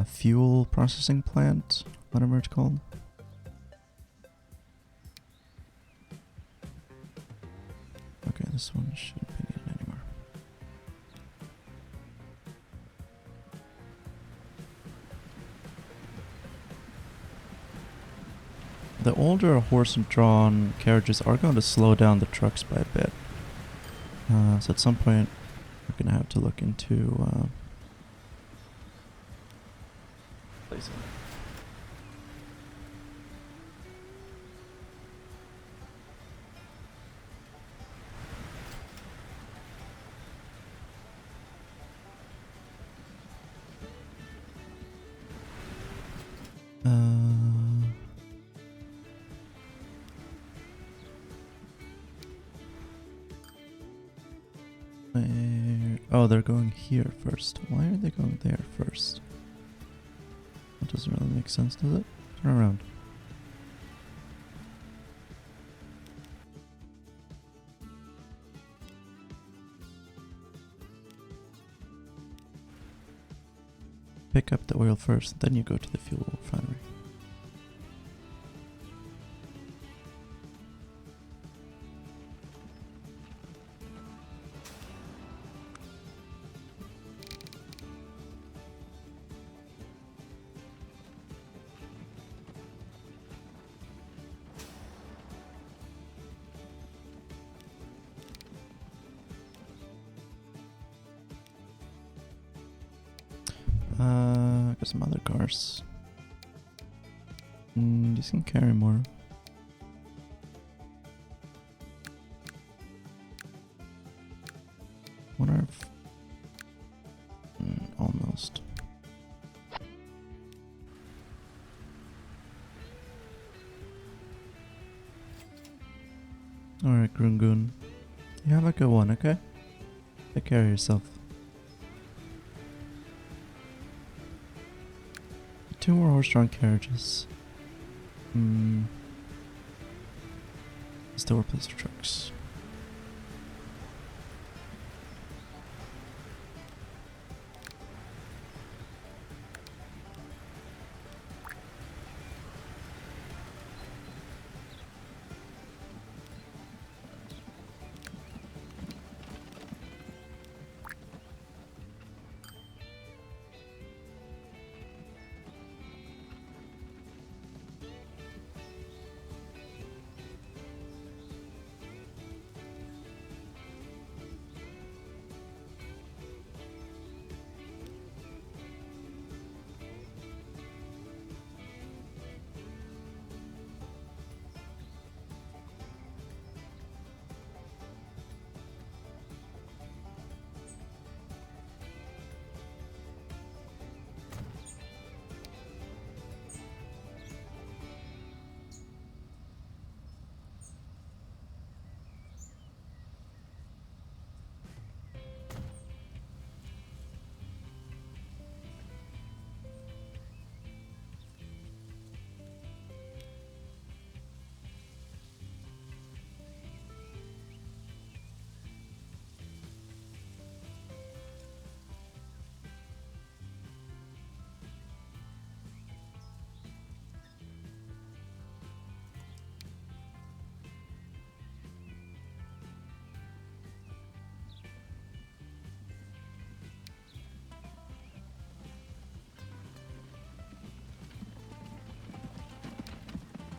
fuel processing plant, whatever it's called. Okay, this one shouldn't be needed anymore. The older horse-drawn carriages are going to slow down the trucks by a bit. So at some point, we're going to have to look into placing. Oh, they're going here first. Why are they going there first? That doesn't really make sense, does it? Turn around. pick up the oil first, then you go to the fuel refinery. Got some other cars. These can carry more. Wonder if... almost. Alright, Grungun. You have a good one, okay? Take care of yourself. 2 more horse-drawn carriages. Still replace the trucks.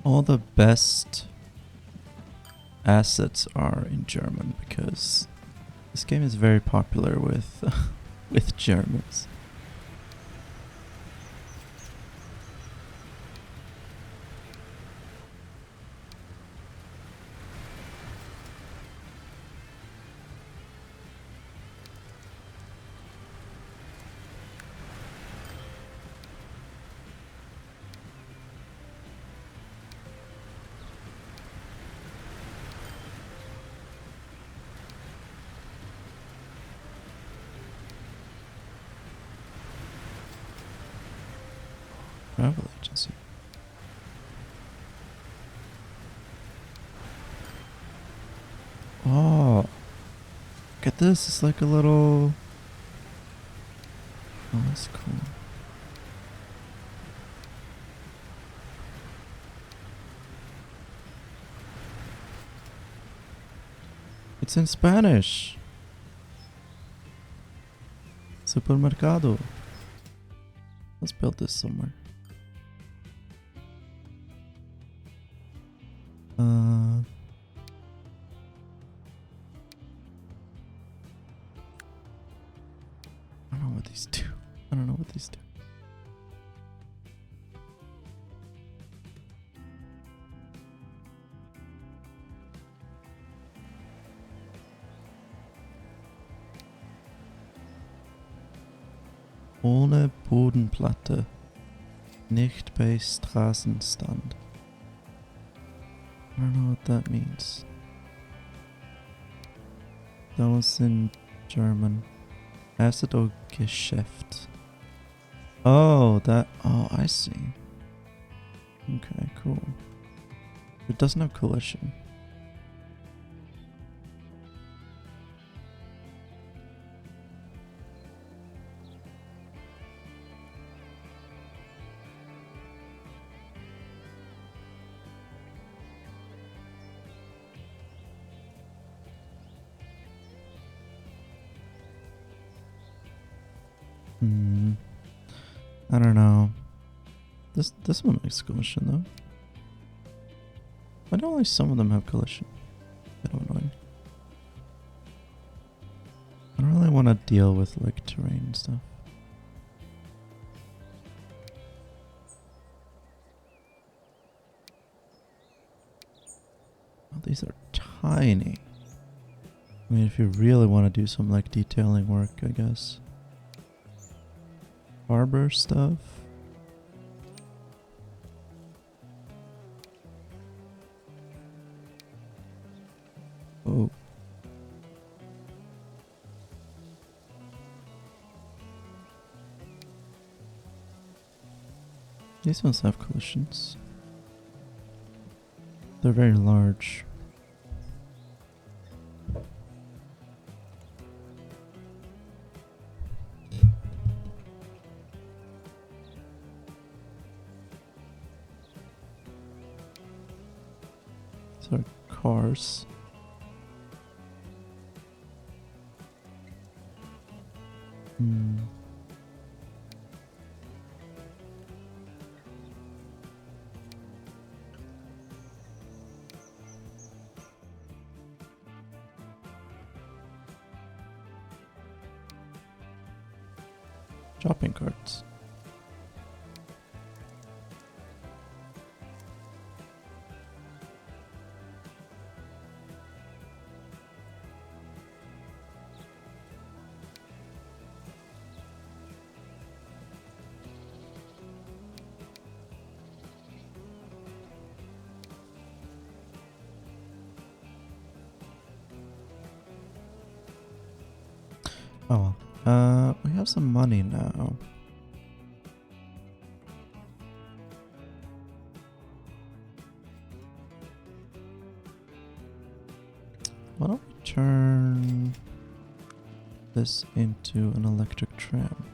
All the best assets are in German because this game is very popular with with Germans. Travel agency. Oh, look at this. It's like a little... Oh, that's cool. It's in Spanish. Supermercado. Let's build this somewhere. I don't know what these do. I don't know what these do. Ohne Bodenplatte. Nicht bei Straßenstand. I don't know what that means. That was in German. Asset or Geschäft. Oh, that. Oh, I see. Okay, cool. It doesn't have collision. Hmm. I don't know. This one makes collision though. Why don't only some of them have collision? Bit annoying. I don't really want to deal with like terrain and stuff. Oh, these are tiny. I mean, if you really want to do some like detailing work, I guess. Harbor stuff. Oh. These ones have collisions. They're very large. These are cars. Hmm. Shopping carts. Oh well. We have some money now. Why don't we turn this into an electric tram?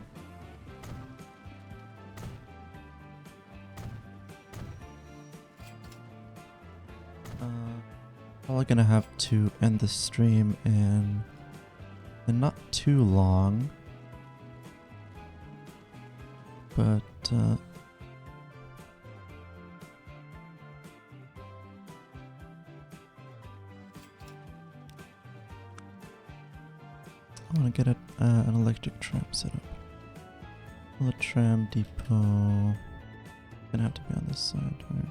Probably gonna have to end the stream in not too long, but I want to get an electric tram set up. Well, the tram depot gonna have to be on this side, right?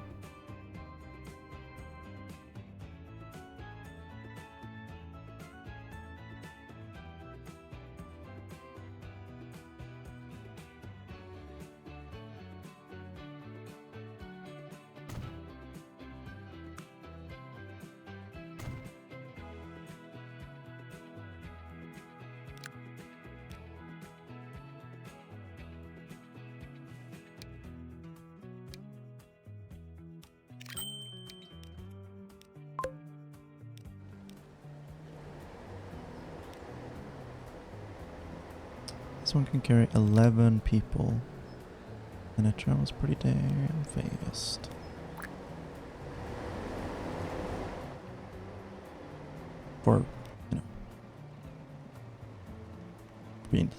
This one can carry 11 people, and it travels pretty damn fast. For, you know, being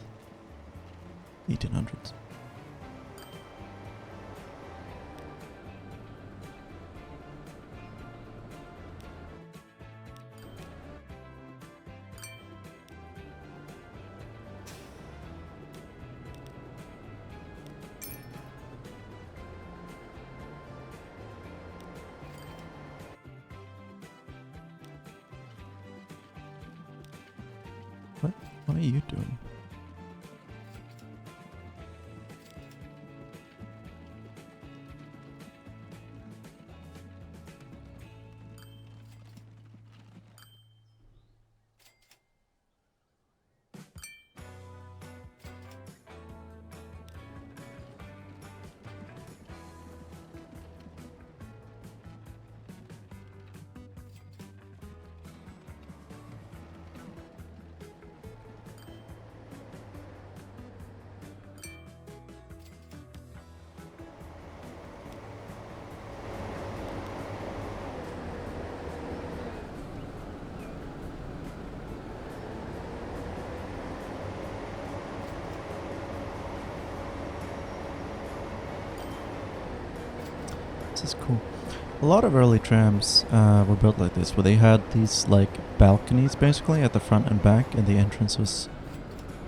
1800s. What are you doing? is cool. A lot of early trams were built like this, where they had these like balconies basically at the front and back, and the entrance was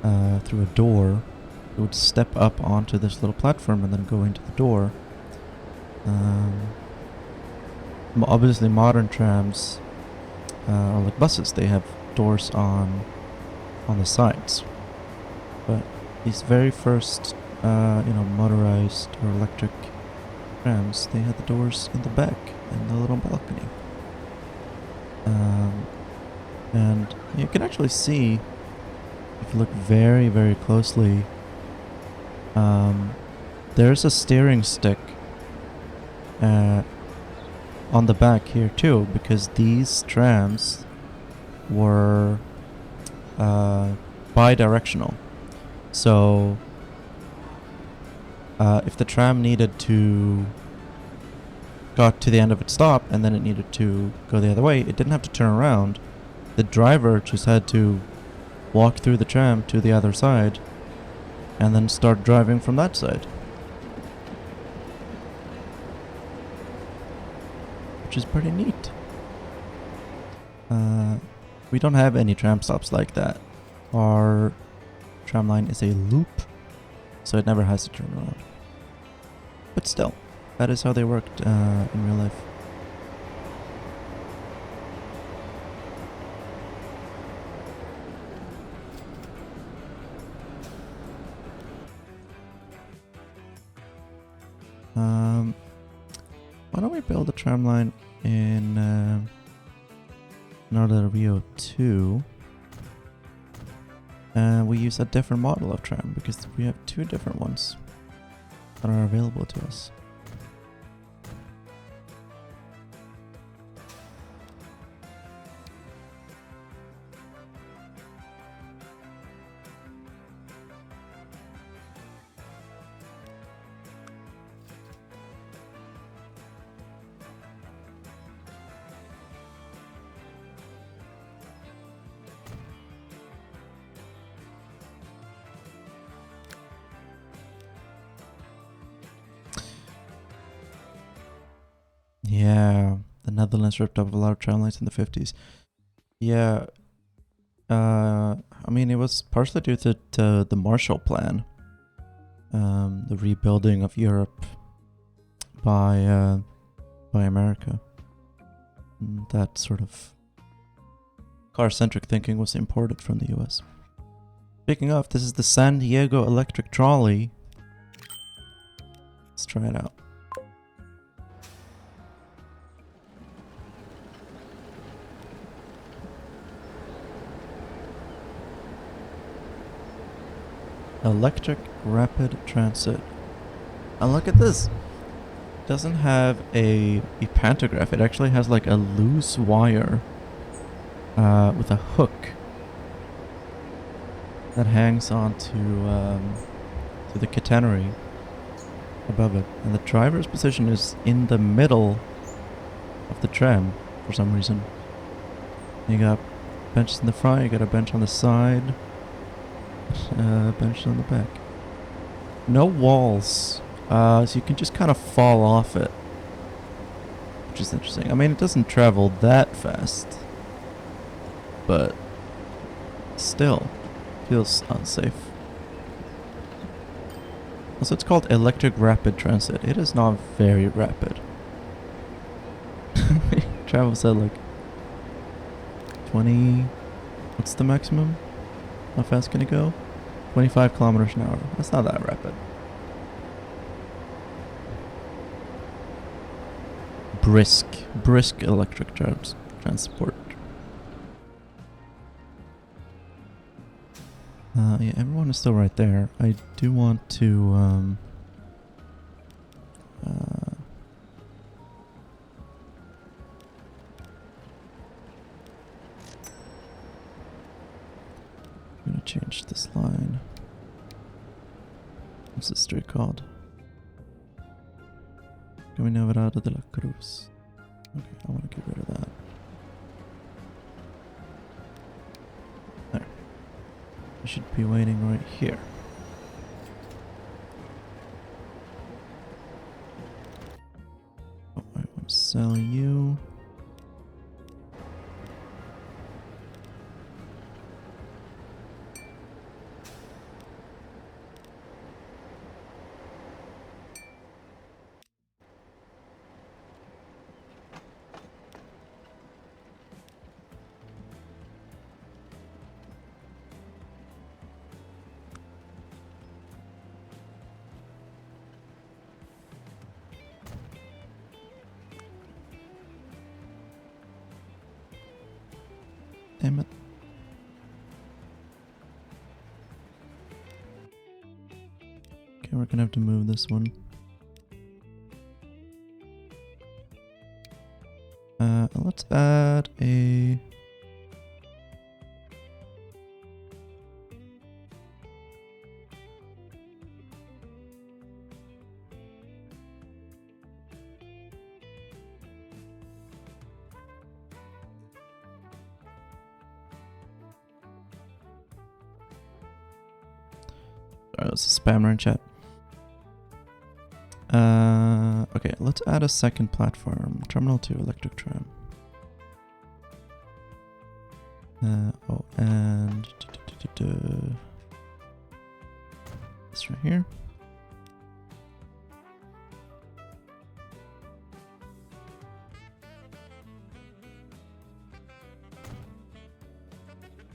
through a door. You would step up onto this little platform and then go into the door. Obviously, modern trams are like buses. They have doors on the sides, but these very first, motorized or electric trams, they had the doors in the back and the little balcony. And you can actually see, if you look very, very closely, there's a steering stick on the back here too, because these trams were bi-directional. So if the tram needed to got to the end of its stop and then it needed to go the other way, it didn't have to turn around. The driver just had to walk through the tram to the other side and then start driving from that side. Which is pretty neat. We don't have any tram stops like that. Our tram line is a loop, so it never has to turn around. But still, that is how they worked in real life. Why don't we build a tram line in Northern Rio 2? And we use a different model of tram because we have two different ones that are available to us. Yeah, the Netherlands ripped up a lot of tram lines in the 50s. Yeah, I mean, it was partially due to the Marshall Plan, the rebuilding of Europe by America. And that sort of car-centric thinking was imported from the US. Speaking of, this is the San Diego electric trolley. Let's try it out. Electric Rapid Transit. And look at this. It doesn't have a pantograph. It actually has like a loose wire with a hook that hangs onto to the catenary above it. And the driver's position is in the middle of the tram for some reason. You got benches in the front, you got a bench on the side. Bench on the back. No walls, so you can just kind of fall off it, which is interesting. I mean, it doesn't travel that fast, but still feels unsafe. Also, it's called Electric Rapid Transit. It is not very rapid. It travels at like 20. What's the maximum? How fast can it go? 25 kilometers an hour. That's not that rapid. Brisk electric transport. Yeah, everyone is still right there. I do want to I'm gonna change this line. What's this street called? Caminaverde de la Cruz. Okay, I want to get rid of that. There. I should be waiting right here. sell you. Damn it. Okay, we're gonna have to move this one. Let's add a... Sorry, that's a spammer in chat. Okay, let's add a second platform. Terminal 2 electric tram. Oh, and this right here.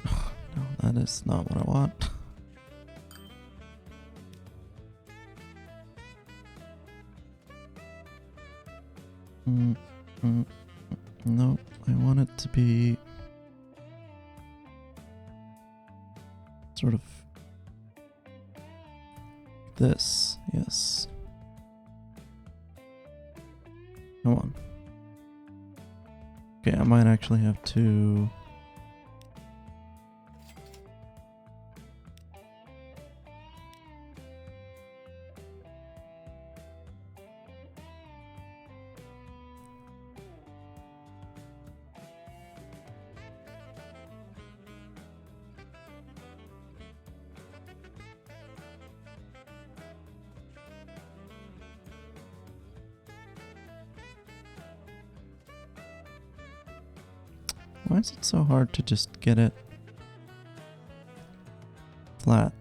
No, that is not what I want. No, I want it to be sort of this, yes. Come on. Okay, I might actually have to... Why is it so hard to just get it flat?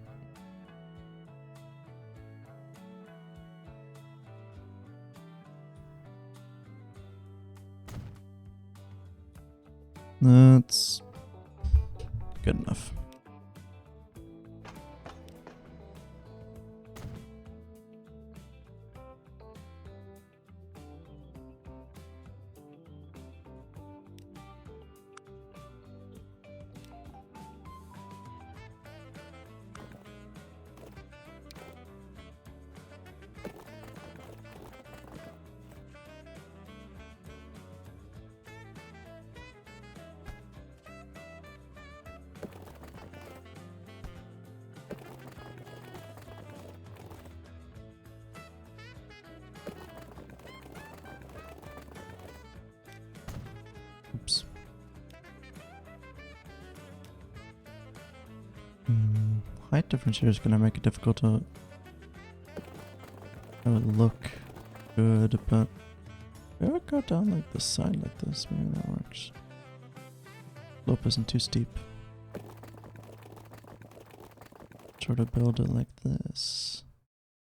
That's good enough. Oops. Height difference here is going to make it difficult to have it look good, but if I go down like this side like this, maybe that works. Slope isn't too steep. Sort of build it like this. Yeah.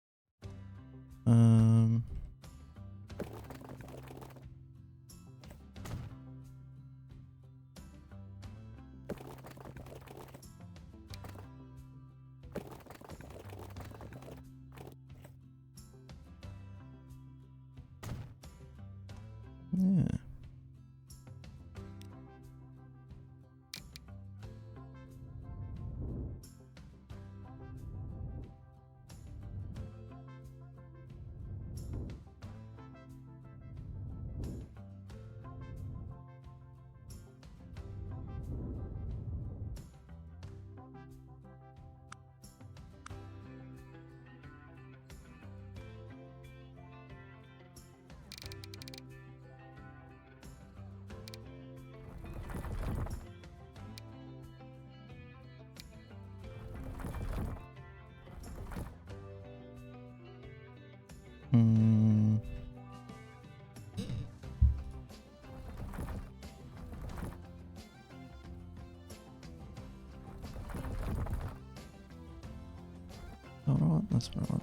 what I want? That's what I want.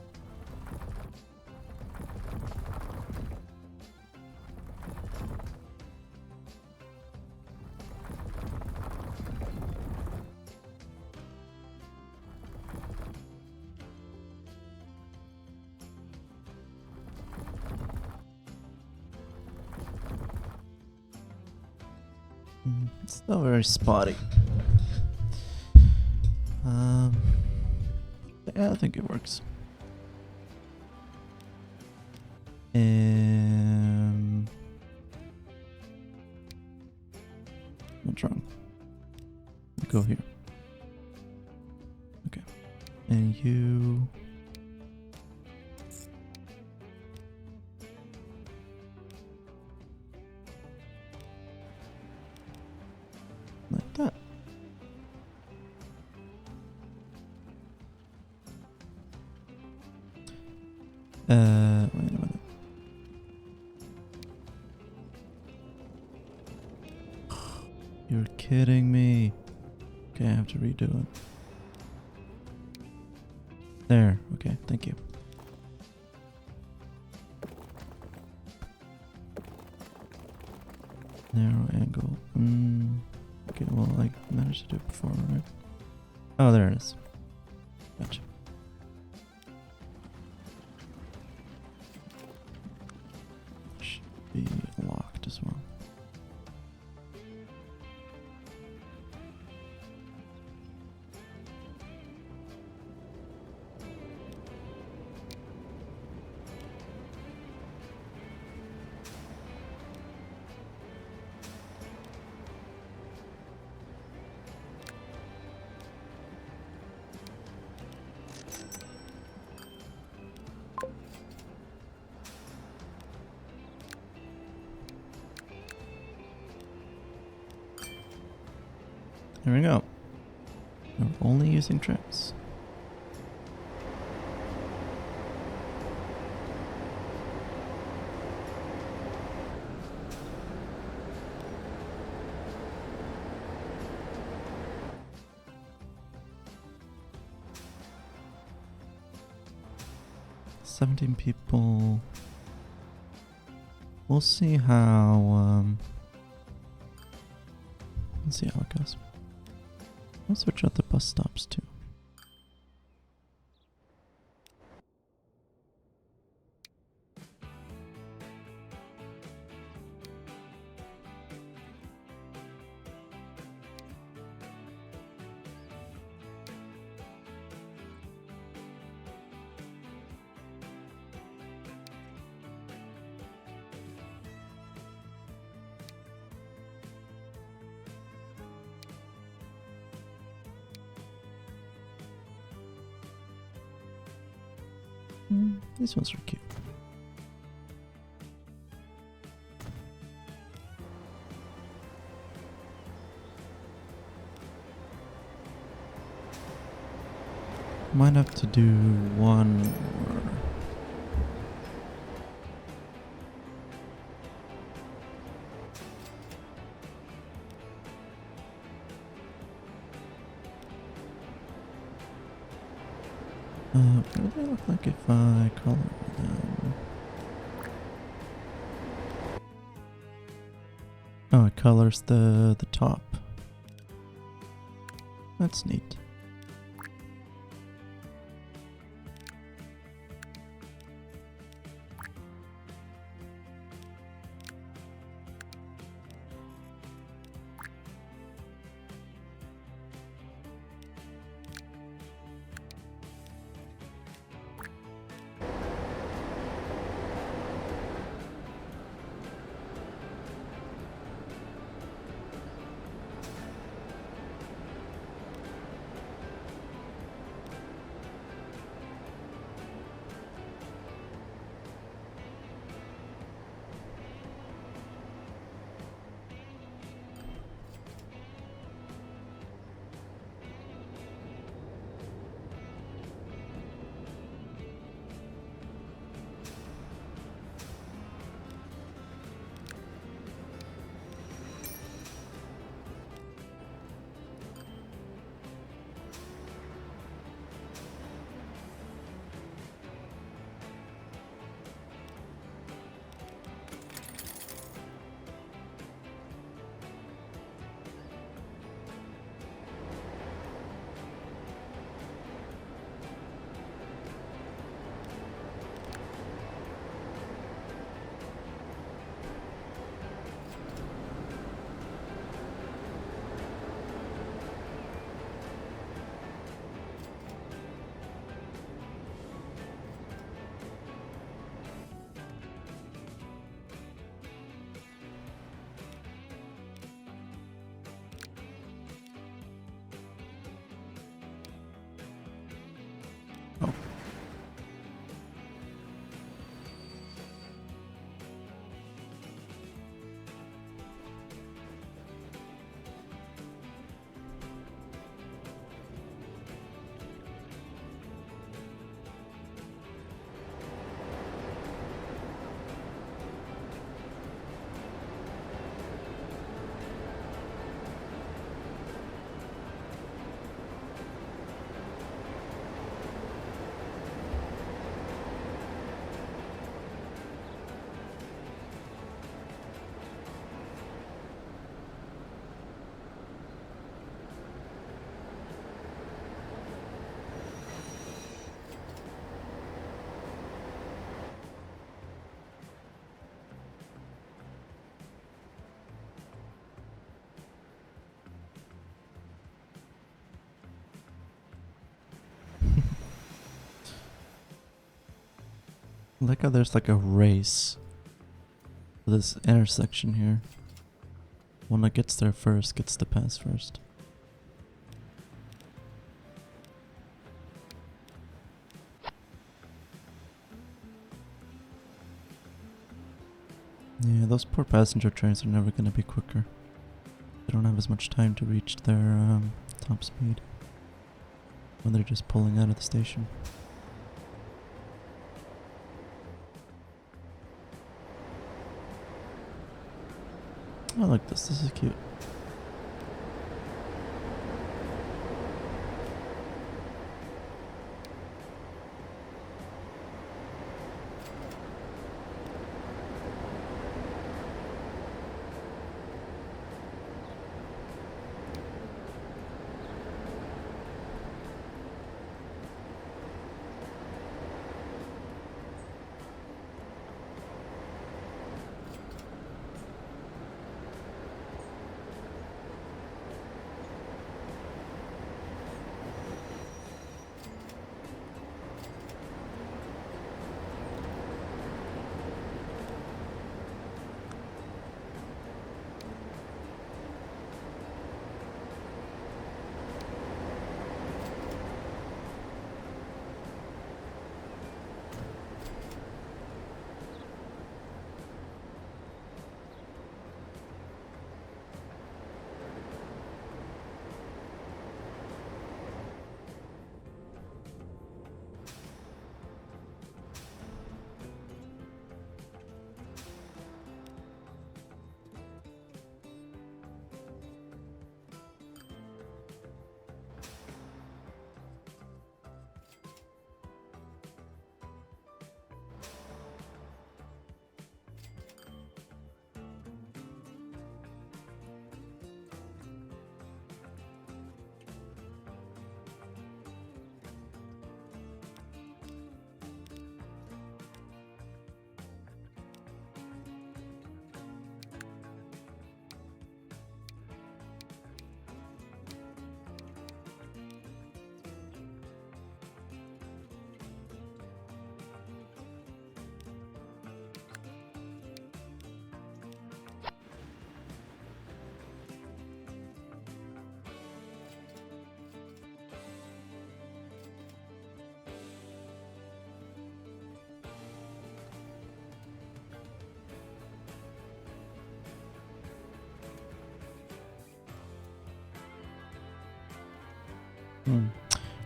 It's still very spotty. Yeah, I think it works. What's wrong? Go here. Okay. And you... like that. Wait a minute. You're kidding me. Okay, I have to redo it. There. Okay, thank you. Narrow angle. Okay, well, I managed to do it before, right? Oh, there it is. Gotcha. Should be locked as well. There we go. We're only using tricks. $17 people. We'll see how let's see how it goes. I'll switch out the bus stops too. These ones are cute. Might have to do one more. What do they look like if I color them? Oh, it colors the top. That's neat. Like how there's like a race for this intersection here. One that gets there first gets to pass first. Yeah, those poor passenger trains are never gonna be quicker. They don't have as much time to reach their top speed when they're just pulling out of the station. I like this. This is cute.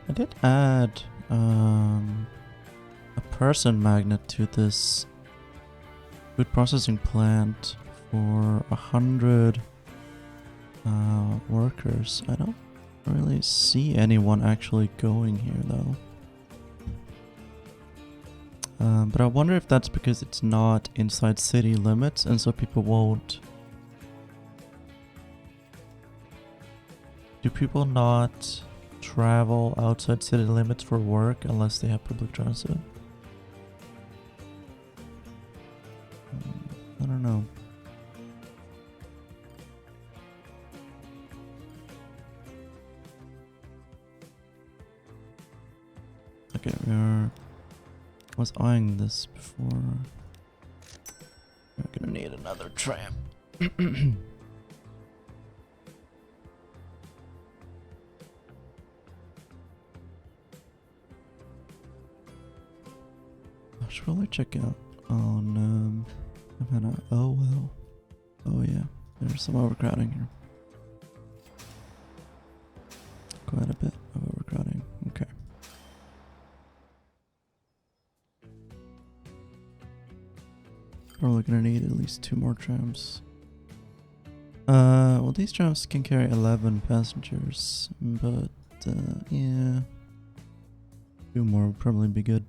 I did add a person magnet to this food processing plant for 100 workers. I don't really see anyone actually going here though. But I wonder if that's because it's not inside city limits and so people won't... Do people not travel outside city limits for work unless they have public transit? I don't know. Okay, I was eyeing this before. We're gonna need another tram. I should probably check out on Havana. Oh well. Oh yeah, there's some overcrowding here. Quite a bit of overcrowding. Okay. Probably gonna need at least 2 more trams. Well, these trams can carry 11 passengers, but yeah, 2 more would probably be good.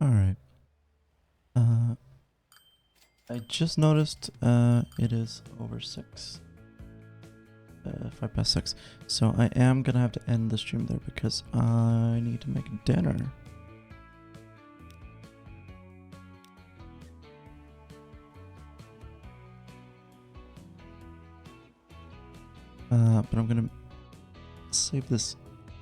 Alright. I just noticed it is over 6. 5 past 6. So I am gonna have to end the stream there because I need to make dinner. But I'm gonna save this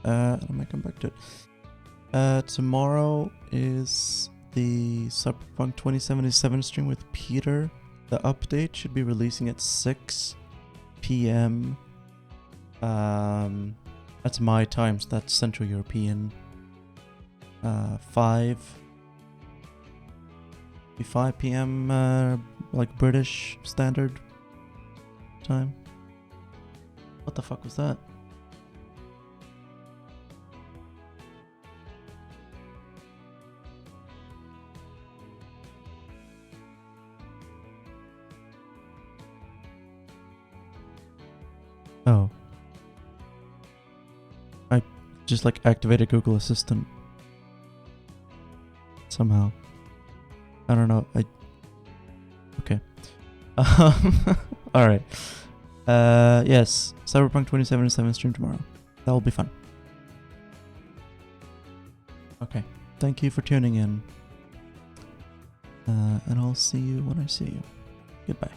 and I might come back to it. Tomorrow is the Cyberpunk 2077 stream with Peter. The update should be releasing at 6 p.m. That's my time, so that's Central European. 5 p.m. Like British Standard Time. What the fuck was that? Oh. I just like activated Google Assistant. Somehow. I don't know. Okay. Alright. Yes. Cyberpunk 2077 stream tomorrow. That will be fun. Okay. Thank you for tuning in. And I'll see you when I see you. Goodbye.